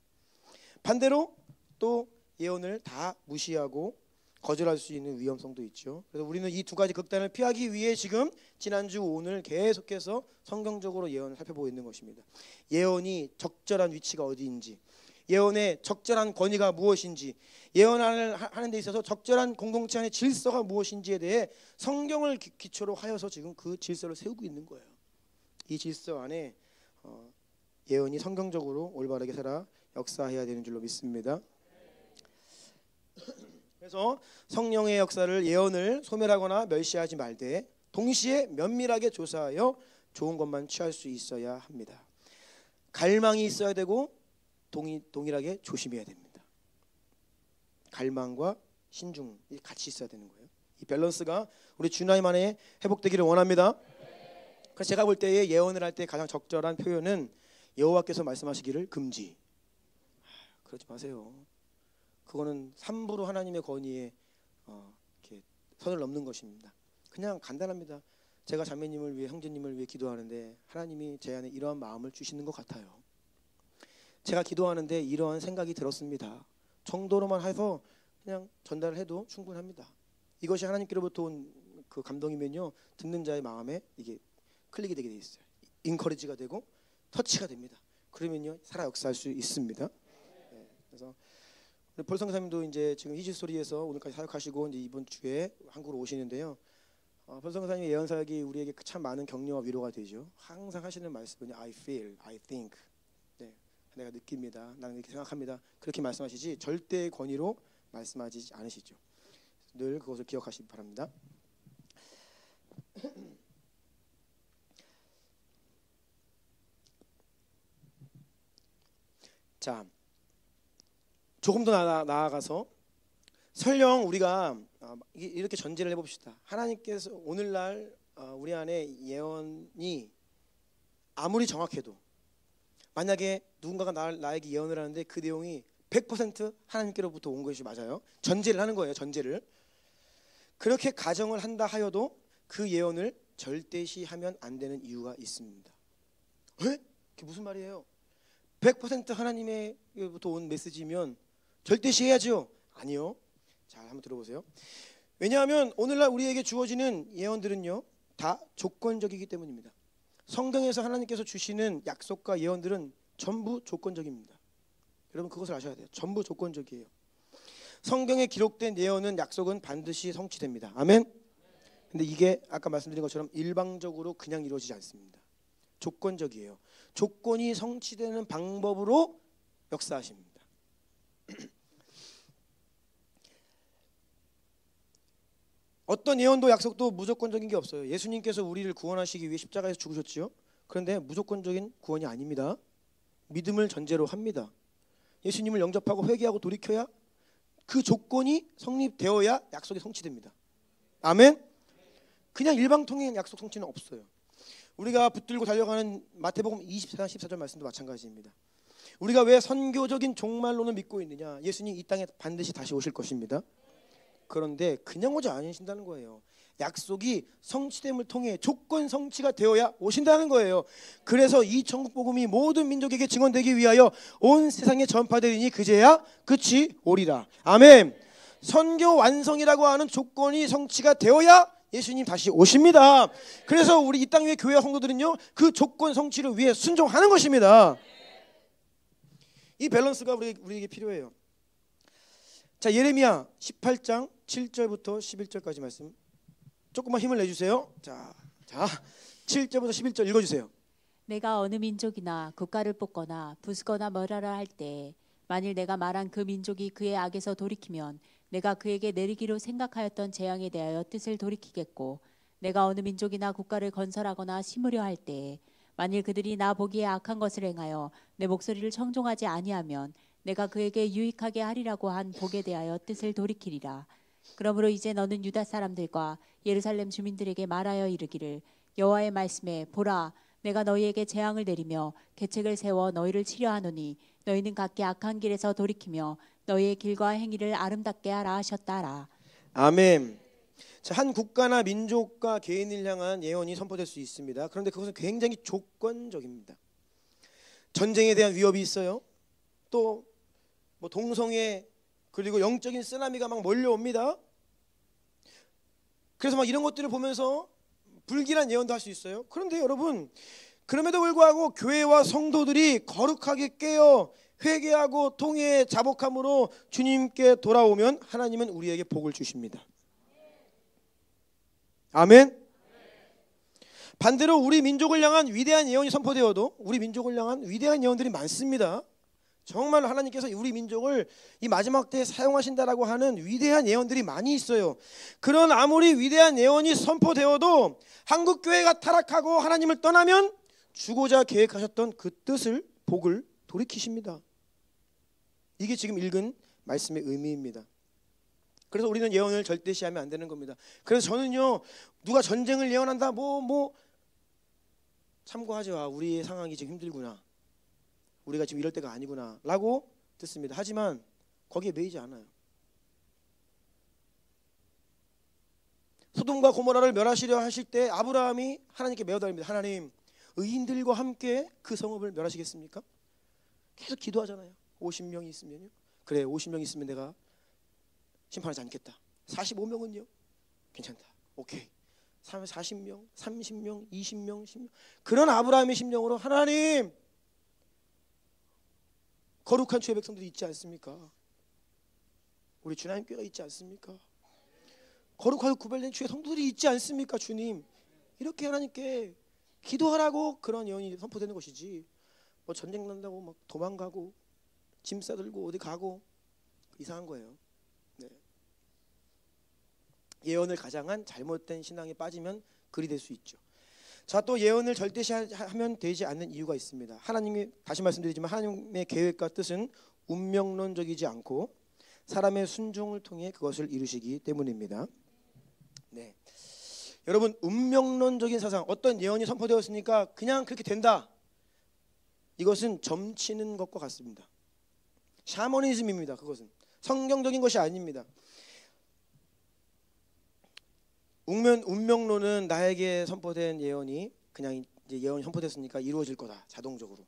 반대로 또 예언을 다 무시하고 거절할 수 있는 위험성도 있죠. 그래서 우리는 이 두 가지 극단을 피하기 위해 지금 지난주 오늘 계속해서 성경적으로 예언을 살펴보고 있는 것입니다. 예언이 적절한 위치가 어디인지, 예언의 적절한 권위가 무엇인지, 예언을 하는 데 있어서 적절한 공동체 안의 질서가 무엇인지에 대해 성경을 기초로 하여서 지금 그 질서를 세우고 있는 거예요. 이 질서 안에 예언이 성경적으로 올바르게 살아 역사해야 되는 줄로 믿습니다. 그래서 성령의 역사를, 예언을 소멸하거나 멸시하지 말되 동시에 면밀하게 조사하여 좋은 것만 취할 수 있어야 합니다. 갈망이 있어야 되고 동일하게 조심해야 됩니다. 갈망과 신중이 같이 있어야 되는 거예요. 이 밸런스가 우리 주나님 안에 회복되기를 원합니다. 그래서 제가 볼 때에 예언을 할 때 가장 적절한 표현은 여호와께서 말씀하시기를 금지. 그러지 마세요. 그거는 함부로 하나님의 권위에 이렇게 선을 넘는 것입니다. 그냥 간단합니다. 제가 자매님을 위해, 형제님을 위해 기도하는데 하나님이 제 안에 이러한 마음을 주시는 것 같아요. 제가 기도하는데 이러한 생각이 들었습니다. 정도로만 해서 그냥 전달을 해도 충분합니다. 이것이 하나님께로부터 온 그 감동이면요, 듣는 자의 마음에 이게 클릭이 되게 돼 있어요. 인커리지가 되고 터치가 됩니다. 그러면요, 살아 역사할 수 있습니다. 네, 그래서 폴 선교사님도 이제 지금 히지스토리에서 오늘까지 사역하시고 이제 이번 주에 한국으로 오시는데요. 폴 선교사님의 예언 사역이 우리에게 참 많은 격려와 위로가 되죠. 항상 하시는 말씀은 I feel, I think. 네, 내가 느낍니다. 나는 이렇게 생각합니다. 그렇게 말씀하시지 절대의 권위로 말씀하지 않으시죠. 늘 그것을 기억하시기 바랍니다. 자, 조금 더 나아가서 설령 우리가 이렇게 전제를 해봅시다. 하나님께서 오늘날 우리 안에 예언이 아무리 정확해도 만약에 누군가가 나에게 예언을 하는데 그 내용이 100% 하나님께로부터 온 것이 맞아요. 전제를 하는 거예요. 전제를. 그렇게 가정을 한다 하여도 그 예언을 절대시하면 안 되는 이유가 있습니다. 에? 그게 무슨 말이에요? 100% 하나님의부터 온 메시지면 절대시해야죠. 아니요. 잘 한번 들어보세요. 왜냐하면 오늘날 우리에게 주어지는 예언들은요, 다 조건적이기 때문입니다. 성경에서 하나님께서 주시는 약속과 예언들은 전부 조건적입니다. 여러분 그것을 아셔야 돼요. 전부 조건적이에요. 성경에 기록된 예언은, 약속은 반드시 성취됩니다. 아멘. 근데 이게 아까 말씀드린 것처럼 일방적으로 그냥 이루어지지 않습니다. 조건적이에요. 조건이 성취되는 방법으로 역사하십니다. 어떤 예언도 약속도 무조건적인 게 없어요. 예수님께서 우리를 구원하시기 위해 십자가에서 죽으셨지요. 그런데 무조건적인 구원이 아닙니다. 믿음을 전제로 합니다. 예수님을 영접하고 회개하고 돌이켜야 그 조건이 성립되어야 약속이 성취됩니다. 아멘. 그냥 일방통행 약속 성취는 없어요. 우리가 붙들고 달려가는 마태복음 24장 14절 말씀도 마찬가지입니다. 우리가 왜 선교적인 종말론을 믿고 있느냐? 예수님 이 땅에 반드시 다시 오실 것입니다. 그런데 그냥 오지 않으신다는 거예요. 약속이 성취됨을 통해 조건 성취가 되어야 오신다는 거예요. 그래서 이 천국 복음이 모든 민족에게 증언되기 위하여 온 세상에 전파되리니 그제야 끝이 오리라. 아멘. 선교 완성이라고 하는 조건이 성취가 되어야 예수님 다시 오십니다. 그래서 우리 이 땅 위의 교회 성도들은요, 그 조건 성취를 위해 순종하는 것입니다. 이 밸런스가 우리에게 필요해요. 자, 예레미야 18장 7절부터 11절까지 말씀 조금만 힘을 내주세요. 자 7절부터 11절 읽어주세요. 내가 어느 민족이나 국가를 뽑거나 부수거나 멸하라 할 때 만일 내가 말한 그 민족이 그의 악에서 돌이키면 내가 그에게 내리기로 생각하였던 재앙에 대하여 뜻을 돌이키겠고, 내가 어느 민족이나 국가를 건설하거나 심으려 할 때 만일 그들이 나 보기에 악한 것을 행하여 내 목소리를 청종하지 아니하면 내가 그에게 유익하게 하리라고 한 복에 대하여 뜻을 돌이키리라. 그러므로 이제 너는 유다 사람들과 예루살렘 주민들에게 말하여 이르기를, 여호와의 말씀에 보라 내가 너희에게 재앙을 내리며 계책을 세워 너희를 치려하노니 너희는 각기 악한 길에서 돌이키며 너희의 길과 행위를 아름답게 하라 하셨다라. 아멘. 자, 한 국가나 민족과 개인을 향한 예언이 선포될 수 있습니다. 그런데 그것은 굉장히 조건적입니다. 전쟁에 대한 위협이 있어요. 또 뭐 동성애 그리고 영적인 쓰나미가 막 몰려옵니다. 그래서 막 이런 것들을 보면서 불길한 예언도 할 수 있어요. 그런데 여러분, 그럼에도 불구하고 교회와 성도들이 거룩하게 깨어 회개하고 통회에 자복함으로 주님께 돌아오면 하나님은 우리에게 복을 주십니다. 아멘. 반대로 우리 민족을 향한 위대한 예언이 선포되어도 우리 민족을 향한 위대한 예언들이 많습니다. 정말 하나님께서 우리 민족을 이 마지막 때에 사용하신다라고 하는 위대한 예언들이 많이 있어요. 그런 아무리 위대한 예언이 선포되어도 한국 교회가 타락하고 하나님을 떠나면 주고자 계획하셨던 그 뜻을 복을 돌이키십니다. 이게 지금 읽은 말씀의 의미입니다. 그래서 우리는 예언을 절대시하면 안 되는 겁니다. 그래서 저는요, 누가 전쟁을 예언한다 참고하지 마. 우리의 상황이 지금 힘들구나. 우리가 지금 이럴 때가 아니구나 라고 듣습니다. 하지만 거기에 매이지 않아요. 소돔과 고모라를 멸하시려 하실 때 아브라함이 하나님께 매어달립니다. 하나님, 의인들과 함께 그 성읍을 멸하시겠습니까? 계속 기도하잖아요. 50명이 있으면요. 그래, 50명 있으면 내가 심판하지 않겠다. 45명은요? 괜찮다. 오케이. 40명, 30명, 20명, 10명. 그런 아브라함의 심령으로 하나님, 거룩한 주의 백성들이 있지 않습니까? 우리 주님 교회가 있지 않습니까? 거룩하고 구별된 주의 성도들이 있지 않습니까? 주님, 이렇게 하나님께 기도하라고 그런 예언이 선포되는 것이지, 뭐 전쟁 난다고 막 도망가고 짐 싸들고 어디 가고 이상한 거예요. 네. 예언을 가장한 잘못된 신앙에 빠지면 그리 될 수 있죠. 자, 또 예언을 절대시하면 되지 않는 이유가 있습니다. 하나님이, 다시 말씀드리지만 하나님의 계획과 뜻은 운명론적이지 않고 사람의 순종을 통해 그것을 이루시기 때문입니다. 네. 여러분, 운명론적인 사상, 어떤 예언이 선포되었으니까 그냥 그렇게 된다, 이것은 점치는 것과 같습니다. 샤머니즘입니다. 그것은 성경적인 것이 아닙니다. 운명론은 나에게 선포된 예언이 그냥 이제 예언이 선포됐으니까 이루어질 거다, 자동적으로.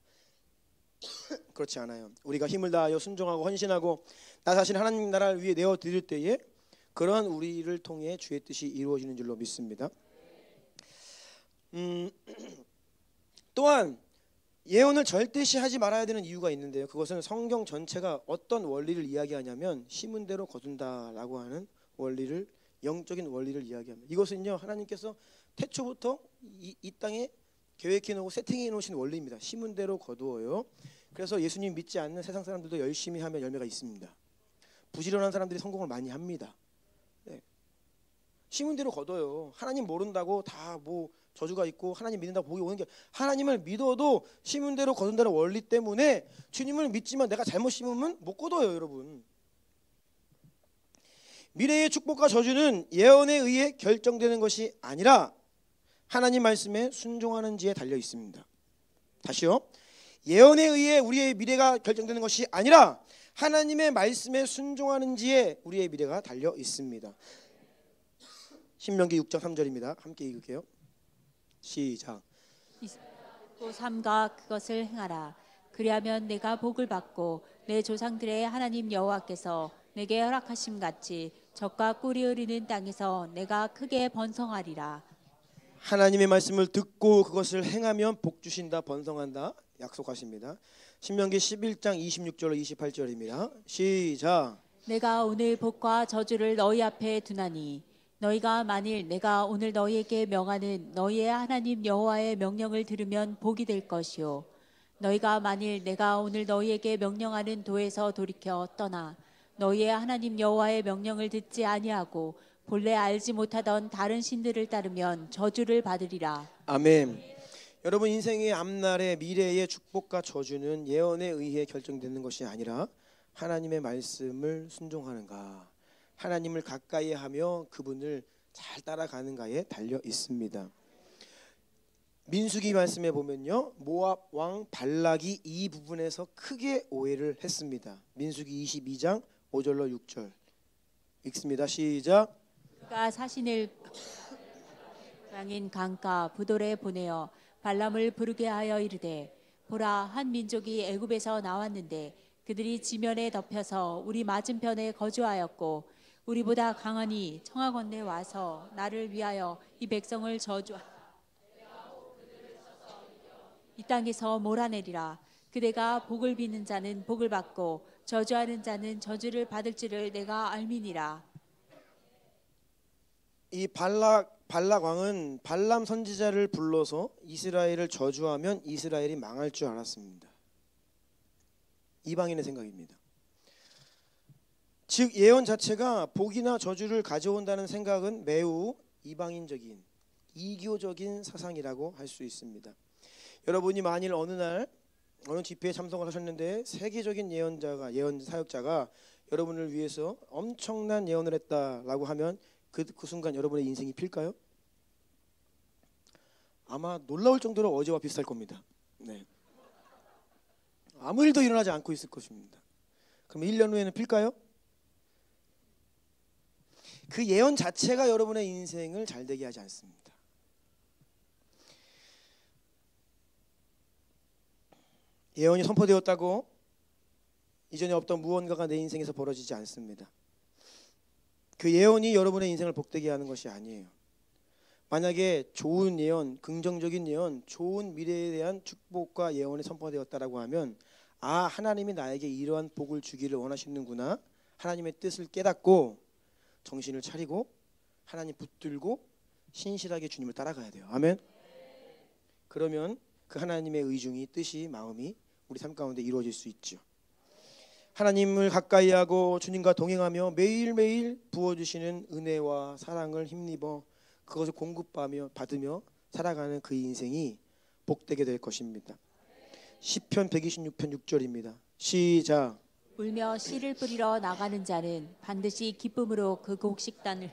그렇지 않아요. 우리가 힘을 다하여 순종하고 헌신하고 나 자신 하나님 나라를 위해 내어 드릴 때에 그러한 우리를 통해 주의 뜻이 이루어지는 줄로 믿습니다. 또한 예언을 절대시하지 말아야 되는 이유가 있는데요. 그것은 성경 전체가 어떤 원리를 이야기하냐면 심은 대로 거둔다라고 하는 원리를, 영적인 원리를 이야기합니다. 이것은요, 하나님께서 태초부터 이 땅에 계획해 놓고 세팅해 놓으신 원리입니다. 심은 대로 거두어요. 그래서 예수님 믿지 않는 세상 사람들도 열심히 하면 열매가 있습니다. 부지런한 사람들이 성공을 많이 합니다. 네. 심은 대로 거둬요. 하나님 모른다고 다 뭐 저주가 있고 하나님 믿는다고 복이 오는 게, 하나님을 믿어도 심은 대로 거둔다는 원리 때문에 주님을 믿지만 내가 잘못 심으면 못 거둬요, 여러분. 미래의 축복과 저주는 예언에 의해 결정되는 것이 아니라 하나님 말씀에 순종하는지에 달려 있습니다. 다시요. 예언에 의해 우리의 미래가 결정되는 것이 아니라 하나님의 말씀에 순종하는지에 우리의 미래가 달려 있습니다. 신명기 6장 3절입니다. 함께 읽을게요. 시작. 또 삼가 그것을 행하라. 그리하면 내가 복을 받고 내 조상들의 하나님 여호와께서 내게 허락하심 같이 젖과 꿀이 흐르는 땅에서 내가 크게 번성하리라. 하나님의 말씀을 듣고 그것을 행하면 복 주신다, 번성한다 약속하십니다. 신명기 11장 26절로 28절입니다. 시작. 내가 오늘 복과 저주를 너희 앞에 두나니 너희가 만일 내가 오늘 너희에게 명하는 너희의 하나님 여호와의 명령을 들으면 복이 될 것이요, 너희가 만일 내가 오늘 너희에게 명령하는 도에서 돌이켜 떠나 너희의 하나님 여호와의 명령을 듣지 아니하고 본래 알지 못하던 다른 신들을 따르면 저주를 받으리라. 아멘. 여러분, 인생의 앞날의 미래의 축복과 저주는 예언에 의해 결정되는 것이 아니라 하나님의 말씀을 순종하는가, 하나님을 가까이 하며 그분을 잘 따라가는가에 달려 있습니다. 민수기 말씀에 보면요, 모압 왕 발락이 이 부분에서 크게 오해를 했습니다. 민수기 22장 5절로 6절 읽습니다. 시작. 그가 사신을 고향인 강가 부돌에 보내어 발람을 부르게 하여 이르되, 보라, 한 민족이 애굽에서 나왔는데 그들이 지면에 덮여서 우리 맞은편에 거주하였고 우리보다 강하니 청하 건네 와서 나를 위하여 이 백성을 저주하라. 이 땅에서 몰아내리라. 그대가 복을 비는 자는 복을 받고 저주하는 자는 저주를 받을 줄을 내가 알미니라. 이 발락 왕은 발람 선지자를 불러서 이스라엘을 저주하면 이스라엘이 망할 줄 알았습니다. 이방인의 생각입니다. 즉 예언 자체가 복이나 저주를 가져온다는 생각은 매우 이방인적인 이교적인 사상이라고 할 수 있습니다. 여러분이 만일 어느 날 어느 집회에 참석을 하셨는데 세계적인 예언 사역자가 여러분을 위해서 엄청난 예언을 했다라고 하면 그 순간 여러분의 인생이 필까요? 아마 놀라울 정도로 어제와 비슷할 겁니다. 네. 아무 일도 일어나지 않고 있을 것입니다. 그럼 1년 후에는 필까요? 그 예언 자체가 여러분의 인생을 잘되게 하지 않습니다. 예언이 선포되었다고 이전에 없던 무언가가 내 인생에서 벌어지지 않습니다. 그 예언이 여러분의 인생을 복되게 하는 것이 아니에요. 만약에 좋은 예언, 긍정적인 예언, 좋은 미래에 대한 축복과 예언이 선포되었다라고 하면 하나님이 나에게 이러한 복을 주기를 원하시는구나, 하나님의 뜻을 깨닫고 정신을 차리고 하나님 붙들고 신실하게 주님을 따라가야 돼요. 아멘. 그러면 그 하나님의 의중이, 뜻이, 마음이 우리 삶 가운데 이루어질 수 있죠. 하나님을 가까이 하고 주님과 동행하며 매일매일 부어주시는 은혜와 사랑을 힘입어 그것을 받으며 살아가는 그 인생이 복되게 될 것입니다. 시편 126편 6절입니다. 시작. 울며 씨를 뿌리러 나가는 자는 반드시 기쁨으로 그 곡식단을.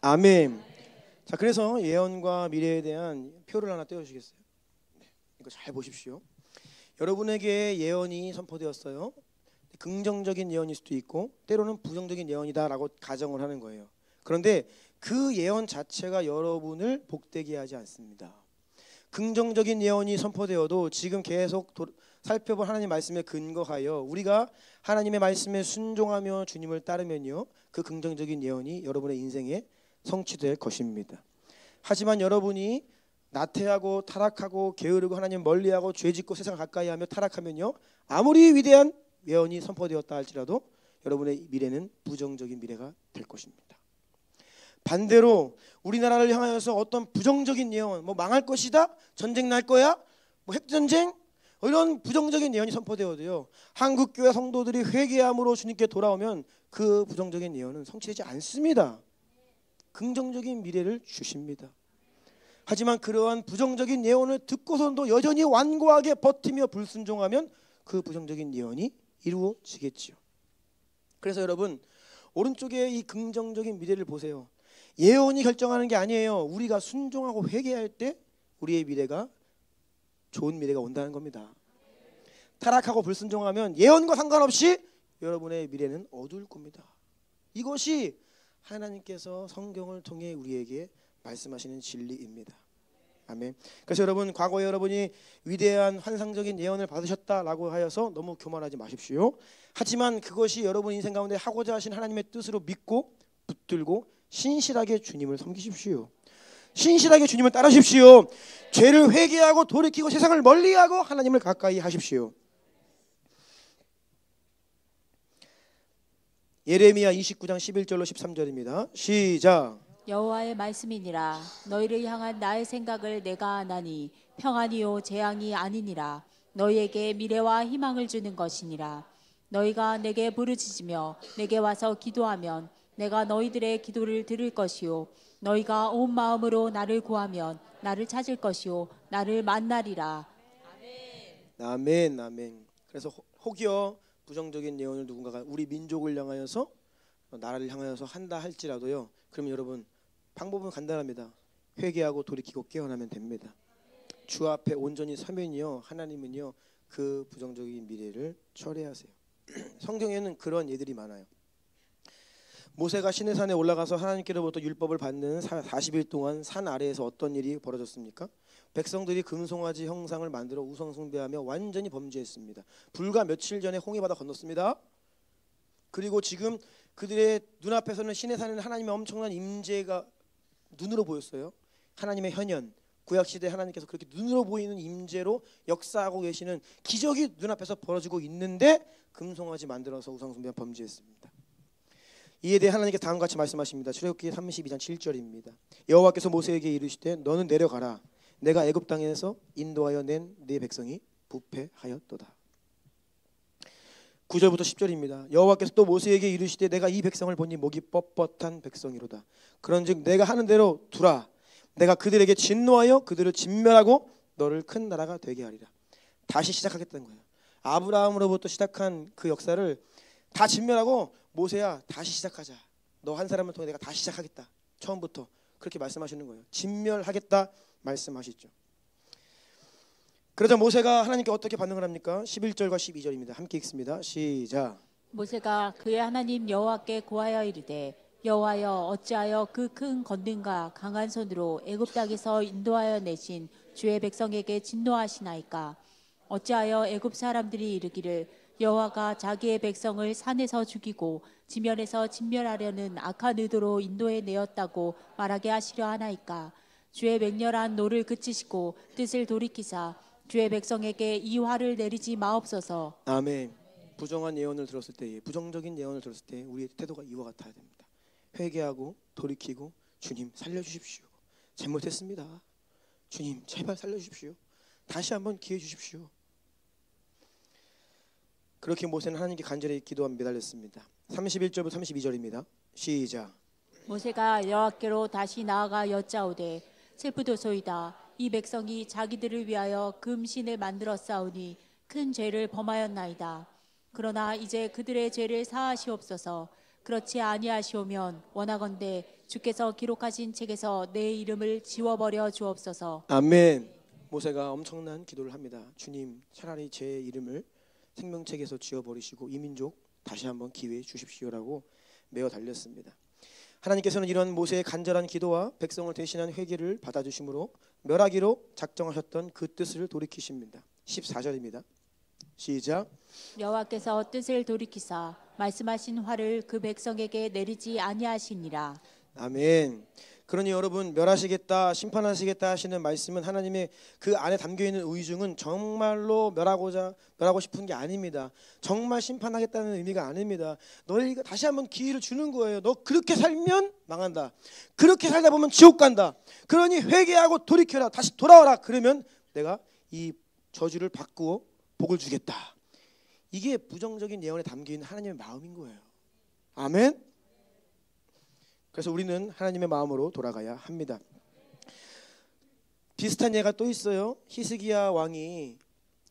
아멘. 자, 그래서 예언과 미래에 대한 표를 하나 떼어주시겠어요? 네, 이거 잘 보십시오. 여러분에게 예언이 선포되었어요. 긍정적인 예언일 수도 있고 때로는 부정적인 예언이다라고 가정을 하는 거예요. 그런데 그 예언 자체가 여러분을 복되게 하지 않습니다. 긍정적인 예언이 선포되어도 지금 계속 살펴본 하나님 말씀에 근거하여 우리가 하나님의 말씀에 순종하며 주님을 따르면요, 그 긍정적인 예언이 여러분의 인생에 성취될 것입니다. 하지만 여러분이 나태하고 타락하고 게으르고 하나님 멀리하고 죄짓고 세상 가까이하며 타락하면요, 아무리 위대한 예언이 선포되었다 할지라도 여러분의 미래는 부정적인 미래가 될 것입니다. 반대로 우리나라를 향하여서 어떤 부정적인 예언, 망할 것이다, 전쟁 날 거야, 핵전쟁, 이런 부정적인 예언이 선포되어도요, 한국교회 성도들이 회개함으로 주님께 돌아오면 그 부정적인 예언은 성취되지 않습니다. 긍정적인 미래를 주십니다. 하지만 그러한 부정적인 예언을 듣고선도 여전히 완고하게 버티며 불순종하면 그 부정적인 예언이 이루어지겠지요. 그래서 여러분, 오른쪽에 이 긍정적인 미래를 보세요. 예언이 결정하는 게 아니에요. 우리가 순종하고 회개할 때 우리의 미래가 좋은 미래가 온다는 겁니다. 타락하고 불순종하면 예언과 상관없이 여러분의 미래는 어두울 겁니다. 이것이 하나님께서 성경을 통해 우리에게 말씀하시는 진리입니다. 아멘. 그래서 여러분, 과거에 여러분이 위대한 환상적인 예언을 받으셨다라고 하여서 너무 교만하지 마십시오. 하지만 그것이 여러분 인생 가운데 하고자 하신 하나님의 뜻으로 믿고 붙들고 신실하게 주님을 섬기십시오. 신실하게 주님을 따르십시오. 죄를 회개하고 돌이키고 세상을 멀리하고 하나님을 가까이 하십시오. 예레미야 29장 11절로 13절입니다. 시작. 여호와의 말씀이니라. 너희를 향한 나의 생각을 내가 아나니 평안이요 재앙이 아니니라. 너희에게 미래와 희망을 주는 것이니라. 너희가 내게 부르짖으며 내게 와서 기도하면 내가 너희들의 기도를 들을 것이요 너희가 온 마음으로 나를 구하면 나를 찾을 것이요 나를 만나리라. 아멘. 아멘. 그래서 혹여 부정적인 예언을 누군가가 우리 민족을 향하여서 나라를 향하여서 한다 할지라도요, 그러면 여러분 방법은 간단합니다. 회개하고 돌이키고 깨어나면 됩니다. 주 앞에 온전히 서면요 하나님은요 그 부정적인 미래를 철회하세요. 성경에는 그런 예들이 많아요. 모세가 시내산에 올라가서 하나님께로부터 율법을 받는 40일 동안 산 아래에서 어떤 일이 벌어졌습니까? 백성들이 금송아지 형상을 만들어 우상 숭배하며 완전히 범죄했습니다. 불과 며칠 전에 홍해바다 건넜습니다. 그리고 지금 그들의 눈앞에서는 시내산에는 하나님의 엄청난 임재가 눈으로 보였어요. 하나님의 현현, 구약시대 하나님께서 그렇게 눈으로 보이는 임재로 역사하고 계시는 기적이 눈앞에서 벌어지고 있는데 금송아지 만들어서 우상 숭배한 범죄했습니다. 이에 대해 하나님께서 다음과 같이 말씀하십니다. 출애굽기 32장 7절입니다. 여호와께서 모세에게 이르시되 너는 내려가라. 내가 애굽 땅에서 인도하여 낸 네 백성이 부패하였도다. 9절부터 10절입니다. 여호와께서 또 모세에게 이르시되 내가 이 백성을 보니 목이 뻣뻣한 백성이로다. 그런즉 내가 하는 대로 두라. 내가 그들에게 진노하여 그들을 진멸하고 너를 큰 나라가 되게 하리라. 다시 시작하겠다는 거예요. 아브라함으로부터 시작한 그 역사를 다 진멸하고 모세야 다시 시작하자. 너 한 사람을 통해 내가 다시 시작하겠다. 처음부터 그렇게 말씀하시는 거예요. 진멸하겠다 말씀하시죠. 그러자 모세가 하나님께 어떻게 반응을 합니까? 11절과 12절입니다. 함께 읽습니다. 시작. 모세가 그의 하나님 여호와께 고하여 이르되 여호와여 어찌하여 그 큰 권능과 강한 손으로 애굽 땅에서 인도하여 내신 주의 백성에게 진노하시나이까? 어찌하여 애굽 사람들이 이르기를 여호와가 자기의 백성을 산에서 죽이고 지면에서 진멸하려는 악한 의도로 인도해 내었다고 말하게 하시려 하나이까? 주의 맹렬한 노를 그치시고 뜻을 돌이키사 주의 백성에게 이 화를 내리지 마옵소서. 아멘. 부정한 예언을 들었을 때, 부정적인 예언을 들었을 때 우리의 태도가 이와 같아야 됩니다. 회개하고 돌이키고 주님 살려주십시오. 잘못했습니다. 주님 제발 살려주십시오. 다시 한번 기회 주십시오. 그렇게 모세는 하나님께 간절히 기도하며 매달렸습니다. 31절부터 32절입니다. 시작. 모세가 여호와께로 다시 나아가 여짜오되 슬프도소이다. 이 백성이 자기들을 위하여 금신을 만들어 싸우니 큰 죄를 범하였나이다. 그러나 이제 그들의 죄를 사하시옵소서. 그렇지 아니하시오면 원하건대 주께서 기록하신 책에서 내 이름을 지워버려 주옵소서. 아멘. 모세가 엄청난 기도를 합니다. 주님 차라리 제 이름을 생명책에서 지워버리시고 이 민족 다시 한번 기회 주십시오라고 메어 달렸습니다. 하나님께서는 이런 모세의 간절한 기도와 백성을 대신한 회개를 받아주심으로 멸하기로 작정하셨던 그 뜻을 돌이키십니다. 14절입니다. 시작. 여호와께서 뜻을 돌이키사 말씀하신 화를 그 백성에게 내리지 아니하시니라. 아멘. 그러니 여러분 멸하시겠다 심판하시겠다 하시는 말씀은 하나님의 그 안에 담겨있는 의중은 정말로 멸하고 싶은 게 아닙니다. 정말 심판하겠다는 의미가 아닙니다. 너희가 다시 한번 기회를 주는 거예요. 너 그렇게 살면 망한다. 그렇게 살다 보면 지옥 간다. 그러니 회개하고 돌이켜라. 다시 돌아와라. 그러면 내가 이 저주를 바꾸어 복을 주겠다. 이게 부정적인 예언에 담겨있는 하나님의 마음인 거예요. 아멘. 그래서 우리는 하나님의 마음으로 돌아가야 합니다. 비슷한 예가 또 있어요. 히스기야 왕이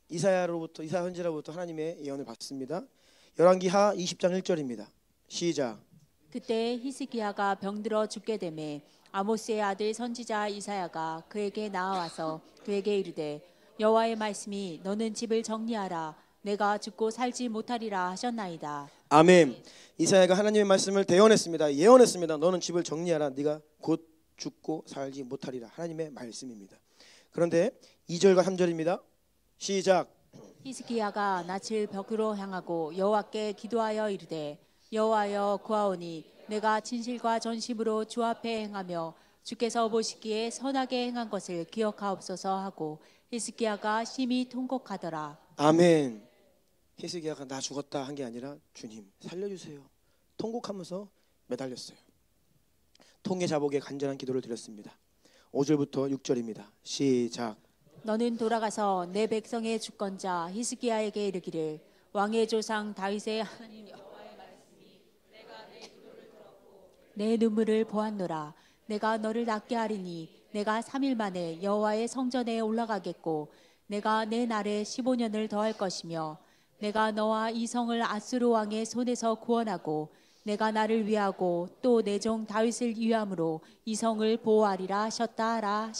이사야 선지자로부터 하나님의 예언을 받습니다. 열왕기하 20장 1절입니다. 시작. 그때 히스기야가 병들어 죽게 되매 아모스의 아들 선지자 이사야가 그에게 나아와서 그에게 이르되 여호와의 말씀이 너는 집을 정리하라. 내가 죽고 살지 못하리라 하셨나이다. 아멘. 이사야가 하나님의 말씀을 대언했습니다. 예언했습니다. 너는 집을 정리하라. 네가 곧 죽고 살지 못하리라. 하나님의 말씀입니다. 그런데 2절과 3절입니다. 시작. 히스기야가 낯을 벽으로 향하고 여호와께 기도하여 이르되 여호와여 구하오니 내가 진실과 전심으로 주 앞에 행하며 주께서 보시기에 선하게 행한 것을 기억하옵소서 하고 히스기야가 심히 통곡하더라. 아멘. 히스기야가 나 죽었다 한 게 아니라 주님 살려주세요. 통곡하면서 매달렸어요. 통계 자복의 간절한 기도를 드렸습니다. 5절부터 6절입니다. 시작. 너는 돌아가서 내 백성의 주권자 히스기야에게 이르기를 왕의 조상 다윗의 하나님 여호와의 말씀이 내가 내 기도를 들었고 내 눈물을 보았노라. 내가 너를 낫게 하리니 내가 3일 만에 여호와의 성전에 올라가겠고 내가 내 날에 15년을 더할 것이며 내가 너와 이 성을 아수르 왕의 손에서 구원하고 내가 나를 위하고 또 내 종 다윗을 위함으로 이 성을 보호하리라 하셨더라.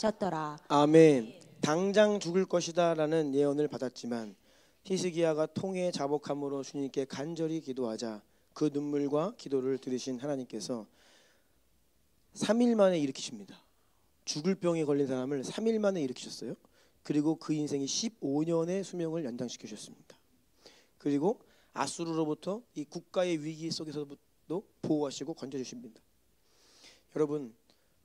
아멘. 당장 죽을 것이다 라는 예언을 받았지만 히스기야가 통해 자복함으로 주님께 간절히 기도하자 그 눈물과 기도를 들으신 하나님께서 3일 만에 일으키십니다. 죽을 병에 걸린 사람을 3일 만에 일으키셨어요. 그리고 그 인생이 15년의 수명을 연장시키셨습니다. 그리고 아수르로부터 이 국가의 위기 속에서도 보호하시고 건져주십니다. 여러분,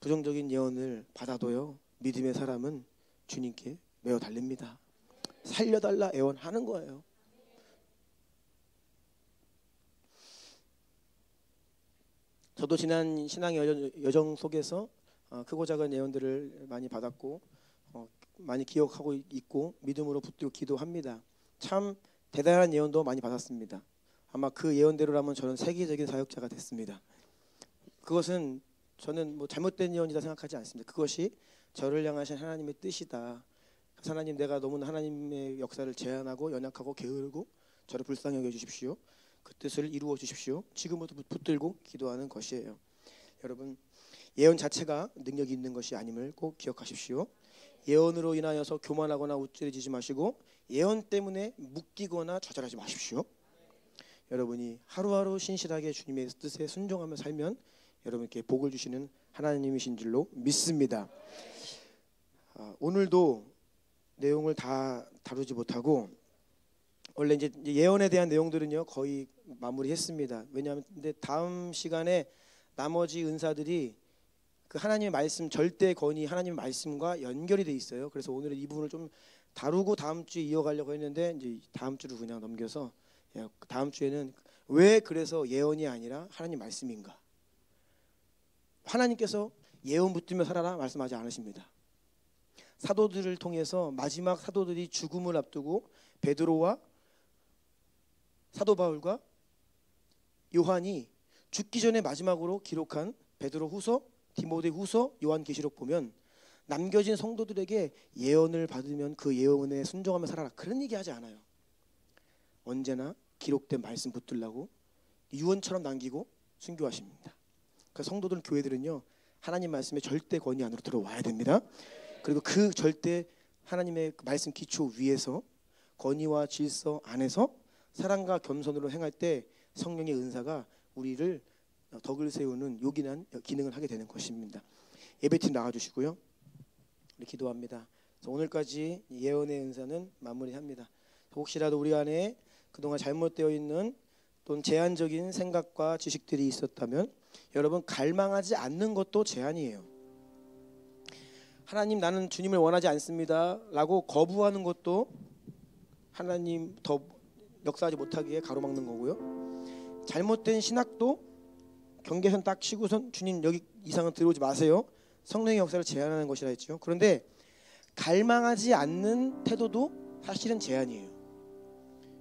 부정적인 예언을 받아도요, 믿음의 사람은 주님께 매어 달립니다. 살려달라 애원하는 거예요. 저도 지난 신앙의 여정 속에서 크고 작은 예언들을 많이 받았고 많이 기억하고 있고 믿음으로 붙들고 기도합니다. 참 대단한 예언도 많이 받았습니다. 아마 그 예언대로라면 저는 세계적인 사역자가 됐습니다. 그것은 저는 뭐 잘못된 예언이다 생각하지 않습니다. 그것이 저를 향하신 하나님의 뜻이다. 하나님, 내가 너무나 하나님의 역사를 제한하고 연약하고 게으르고 저를 불쌍히 여겨주십시오. 그 뜻을 이루어 주십시오. 지금부터 붙들고 기도하는 것이에요. 여러분, 예언 자체가 능력이 있는 것이 아님을 꼭 기억하십시오. 예언으로 인하여서 교만하거나 우쭐해지지 마시고 예언 때문에 묶이거나 좌절하지 마십시오. 여러분이 하루하루 신실하게 주님의 뜻에 순종하며 살면 여러분께 복을 주시는 하나님이신 줄로 믿습니다. 오늘도 내용을 다 다루지 못하고 원래 이제 예언에 대한 내용들은요 거의 마무리했습니다. 왜냐하면 근데 다음 시간에 나머지 은사들이 그 하나님의 말씀 절대 권위 하나님의 말씀과 연결이 돼 있어요. 그래서 오늘은 이 부분을 좀 다루고 다음 주에 이어가려고 했는데 이제 다음 주를 그냥 넘겨서 다음 주에는 왜 그래서 예언이 아니라 하나님 말씀인가? 하나님께서 예언 붙들며 살아라 말씀하지 않으십니다. 사도들을 통해서 마지막 사도들이 죽음을 앞두고 베드로와 사도 바울과 요한이 죽기 전에 마지막으로 기록한 베드로 후서, 디모데 후서, 요한 계시록 보면 남겨진 성도들에게 예언을 받으면 그 예언에 순종하며 살아라 그런 얘기 하지 않아요. 언제나 기록된 말씀 붙들라고 유언처럼 남기고 순교하십니다. 그 성도들 교회들은요 하나님 말씀의 절대 권위 안으로 들어와야 됩니다. 그리고 그 절대 하나님의 말씀 기초 위에서 권위와 질서 안에서 사랑과 겸손으로 행할 때 성령의 은사가 우리를 덕을 세우는 요긴한 기능을 하게 되는 것입니다. 예배팀 나와주시고요. 우리 기도합니다. 오늘까지 예언의 은사는 마무리합니다. 혹시라도 우리 안에 그동안 잘못되어 있는 또는 제한적인 생각과 지식들이 있었다면 여러분 갈망하지 않는 것도 제한이에요. 하나님 나는 주님을 원하지 않습니다 라고 거부하는 것도 하나님 더 역사하지 못하기에 가로막는 거고요. 잘못된 신학도 경계선 딱 치고선 주님 여기 이상은 들어오지 마세요. 성령의 역사를 제한하는 것이라 했죠. 그런데 갈망하지 않는 태도도 사실은 제한이에요.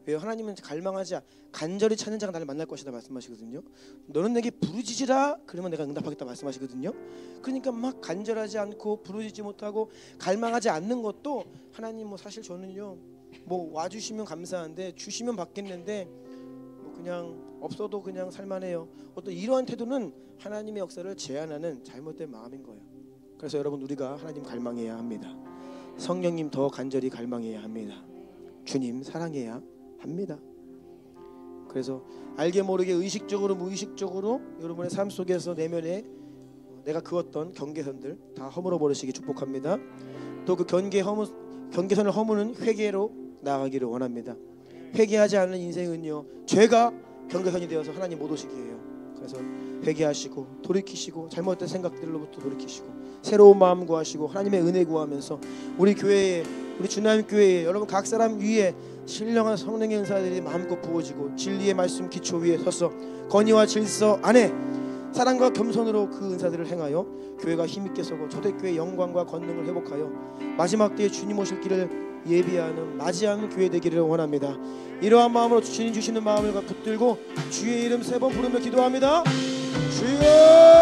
왜요? 하나님은 갈망하지 간절히 찾는 자가 나를 만날 것이다 말씀하시거든요. 너는 내게 부르짖으라 그러면 내가 응답하겠다 말씀하시거든요. 그러니까 막 간절하지 않고 부르짖지 못하고 갈망하지 않는 것도 하나님 뭐 사실 저는요 뭐 와주시면 감사한데 주시면 받겠는데 뭐 그냥 없어도 그냥 살만해요. 어떤 이러한 태도는 하나님의 역사를 제한하는 잘못된 마음인 거예요. 그래서 여러분 우리가 하나님 갈망해야 합니다. 성령님 더 간절히 갈망해야 합니다. 주님 사랑해야 합니다. 그래서 알게 모르게 의식적으로 무의식적으로 여러분의 삶 속에서 내면에 내가 그었던 경계선들 다 허물어 버리시기 축복합니다. 또 그 경계선을 허무는 회개로 나아가기를 원합니다. 회개하지 않는 인생은요 죄가 경계선이 되어서 하나님 못 오시게 해요. 그래서 회개하시고 돌이키시고 잘못된 생각들로부터 돌이키시고 새로운 마음 구하시고 하나님의 은혜 구하면서 우리 교회에 우리 주나님 교회에 여러분 각 사람 위에 신령한 성령의 은사들이 마음껏 부어지고 진리의 말씀 기초 위에 서서 권위와 질서 안에 사랑과 겸손으로 그 은사들을 행하여 교회가 힘있게 서고 초대교회의 영광과 권능을 회복하여 마지막 때에 주님 오실 길을 예비하는 맞이하는 교회 되기를 원합니다. 이러한 마음으로 주님 주시는 마음을 붙들고 주의 이름 3번 부르며 기도합니다. 주여